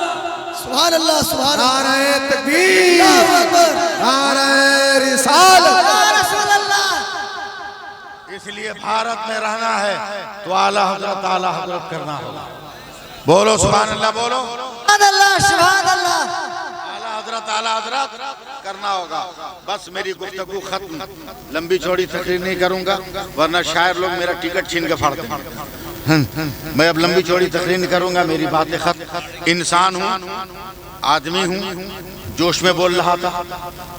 सुभान अल्लाह, सुभान अल्लाह। नारे तकबीर, अल्लाहु अकबर, नारे रिसालत, या रसूल अल्लाह। इसलिए भारत में रहना है तो आला हजरत करना होगा। बोलो सुभान अल्लाह, बोलो सुभान अल्लाह, सुभान अल्लाह। आला हजरत करना होगा। बस मेरी गुफ्तगू खत्म, लंबी चौड़ी तकरीर नहीं करूंगा, वरना शायर लोग मेरा टिकट छीन के फाड़ देंगे। मैं अब लंबी चौड़ी तकरीर नहीं करूंगा, मेरी बातें खत्म। इंसान हूँ, आदमी हूँ, जोश में बोल रहा था,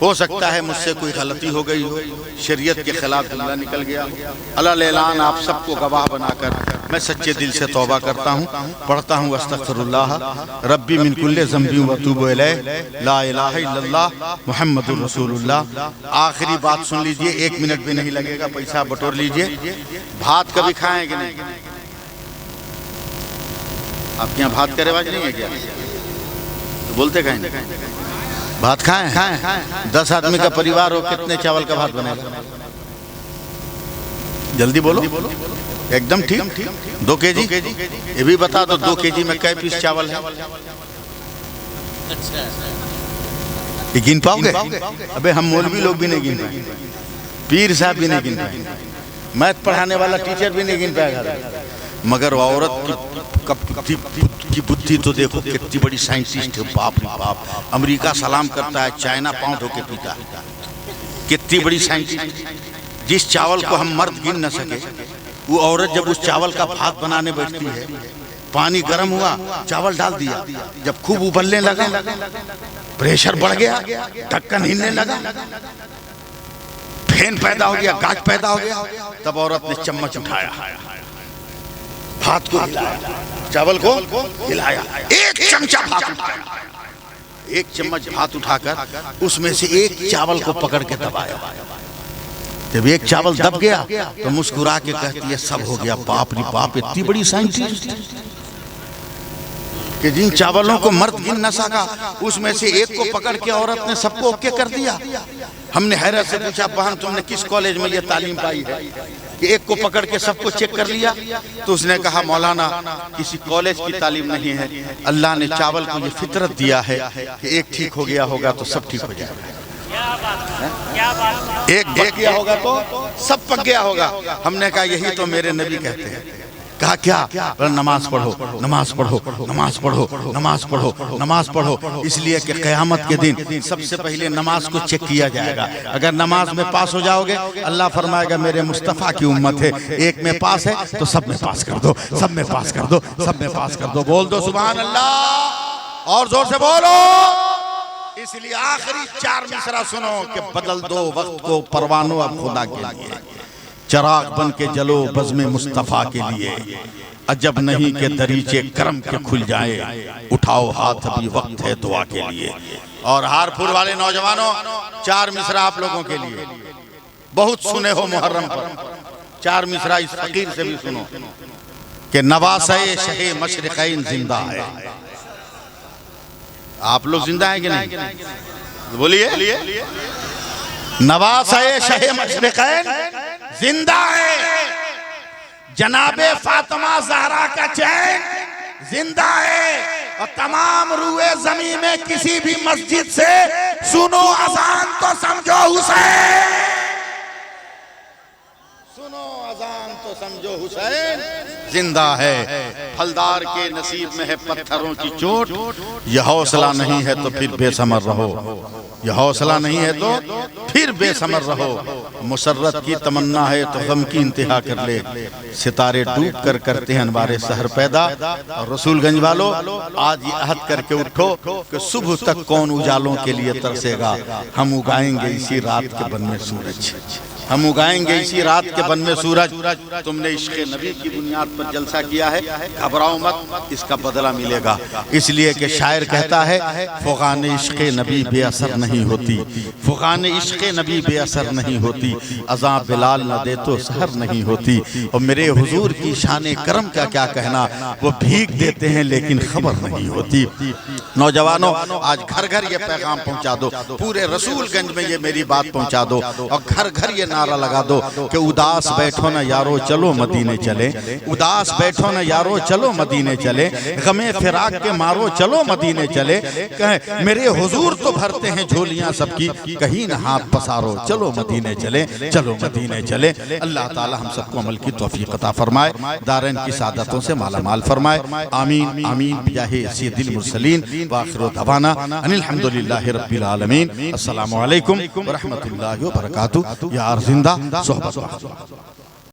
हो सकता है मुझसे कोई गलती हो गई हो, शरीयत के खिलाफ जुमला निकल गया। अल्लाह आप सबको गवाह बनाकर मैं सच्चे दिल से तौबा करता हूँ, पढ़ता हूँ अस्तगफिरुल्लाह रब्बी मिन कुल्ली ज़ंबी व अतूबु इलैह ला इलाहा इल्लल्लाह मुहम्मदुर रसूलुल्लाह। आखिरी बात सुन लीजिए, 1 मिनट भी नहीं लगेगा, पैसा बटोर लीजिए। भात कभी खाएं कि नहीं? आपके यहाँ भात का रिवाज नहीं है क्या? तो बोलते कहें भात खाएं? 10 आदमी का परिवार हो, कितने चावल का भात बनेगा? जल्दी बोलो। एकदम ठीक। 2 केजी। ये भी बता दो 2 केजी में कै पीस चावल है? ये गिन पाओगे? अबे हम मौलवी लोग भी नहीं गिन पाएंगे, पीर साहब भी नहीं गिन पाएंगे, मैथ पढ़ाने वाला टीचर भी नहीं गिन पाएगा। मगर औरत की बुद्धि तो देखो, कितनी बड़ी साइंटिस्ट है, बाप रे बाप। अमेरिका सलाम करता है, चाइना पाँव होके पीता है। कितनी बड़ी साइंटिस्ट। जिस चावल को हम मर्द गिन न सके, वो औरत जब उस चावल का भात बनाने बैठती है, पानी गर्म हुआ, चावल डाल दिया, जब खूब उबलने लगा, प्रेशर बढ़ गया, ढक्कन हिलने लगा, फेन पैदा हो गया, गाज पैदा हो गया, तब औरत ने चम्मच उठाया, भात को हिलाया, चावल को हिलाया, 1 चमचा भात उठाया, 1 चम्मच भात उठाकर उसमें से 1 चावल को पकड़ के दबाया। जब 1 चावल दब गया तो मुस्कुरा के कहती है सब हो गया। बाप रे बाप, इतनी बड़ी साइंटिस्ट कि जिन चावलों को मर्द गिन न सका, उसमें से 1 को पकड़ के औरत ने सबको ओके कर दिया। हमने हैरत से पूछा, बहन तुमने किस कॉलेज में ये तालीम पाई है कि 1 को पकड़ के सबको चेक कर लिया? तो उसने कहा, मौलाना किसी कॉलेज की तालीम नहीं है, अल्लाह ने चावल को ये फितरत दिया है कि 1 ठीक हो गया होगा तो सब ठीक हो जाएगा, 1 पक गया होगा तो सब पक गया होगा। हमने कहा यही तो मेरे नबी कहते हैं। कहा क्या? नमाज पढ़ो, नमाज पढ़ो, नमाज पढ़ो, नमाज पढ़ो, नमाज पढ़ो, इसलिए कि क़यामत के दिन सबसे पहले नमाज को चेक किया जाएगा। अगर नमाज में पास हो जाओगे, अल्लाह फरमाएगा मेरे मुस्तफ़ा की उम्मत है, 1 में पास है तो सब में पास कर दो, सब में पास कर दो, सब में पास कर दो। बोल दो सुभान अल्लाह, और जोर से बोलो। इसलिए आखिरी 4 मिसरा सुनो कि बदल दो वक्त को परवानो अब खुदा के लिए, चराग बन के जलो बज़्म मुस्तफ़ा के लिए, अजब नहीं के दरीचे करम के खुल जाए, उठाओ हाथ अभी वक्त है दुआ के लिए। और हारपुर वाले नौजवानों, 4 मिसरा आप लोगों के लिए, बहुत सुने हो मुहर्रम पर, 4 मिसरा इस फकीर से भी सुनो कि नवासे शहे मशरिक़ैन जिंदा है। आप लोग जिंदा हैं कि नहीं? बोलिए। नवासे शहे मशरिक़ैन जिंदा है, जनाबे फातिमा ज़हरा का चैन जिंदा है, और तमाम रूए ज़मीन में किसी भी मस्जिद से सुनो अज़ान तो समझो हुसैन, सुनो अज़ान तो समझो हुसैन जिंदा है। फलदार के नसीब में है पत्थरों की चोट, यह हौसला नहीं है तो फिर बेसमर रहो, यह हौसला नहीं है तो फिर बेसमर रहो। मुसर्रत की तमन्ना है तो गम की इंतहा कर ले, सितारे डूब कर करते हैं अनवारे सहर पैदा। और रसूलगंज वालों, आज ये अहद करके उठो कि सुबह तक कौन उजालों के लिए तरसेगा, हम उगाएंगे इसी रात के बन में सूरज, हम उगाएंगे इसी रात के बन में सूरज। तुमने इश्क़ नबी की बुनियाद पर जलसा किया है, घबराओ मत, इसका बदला मिलेगा। इसलिए कि शायर कहता है, फ़ुग़ान इश्क़ नबी बेअसर नहीं होती, फ़ुग़ान इश्क़ नबी बेअसर नहीं होती, अज़ां बिलाल न दे तो सहर नहीं होती। और मेरे हुजूर की शान करम का क्या कहना, वो भीग देते हैं लेकिन खबर नहीं होती। नौजवानों, आज घर घर ये पैगाम पहुँचा दो, पूरे रसूलगंज में ये मेरी बात पहुँचा दो, और घर घर ये नारा लगा दो कि उदास बैठो न यारो चलो मदीने चले, उदास बैठो न यारो चलो मदीने चले, गमे फिराक के मारो चलो मदीने चले, कहें मेरे हुजूर तो भरते हैं झोलियां सबकी, कहीं न हाथ पसारो चलो मदीने चले, चलो मदीने चले। अल्लाह ताला हम सबको अमल की तौफीक अता फरमाए, दारैन की सादतों से माला माल फरमाए। आमीन आमीन बिजाहे सय्यदिल मुरसलीन व आखिरु दवाना अनिल हम्दुलिल्लाहि रब्बिल आलमीन। अस्सलामु अलैकुम व रहमतुल्लाहि व बरकातुहू। या जिंदा सोहबत।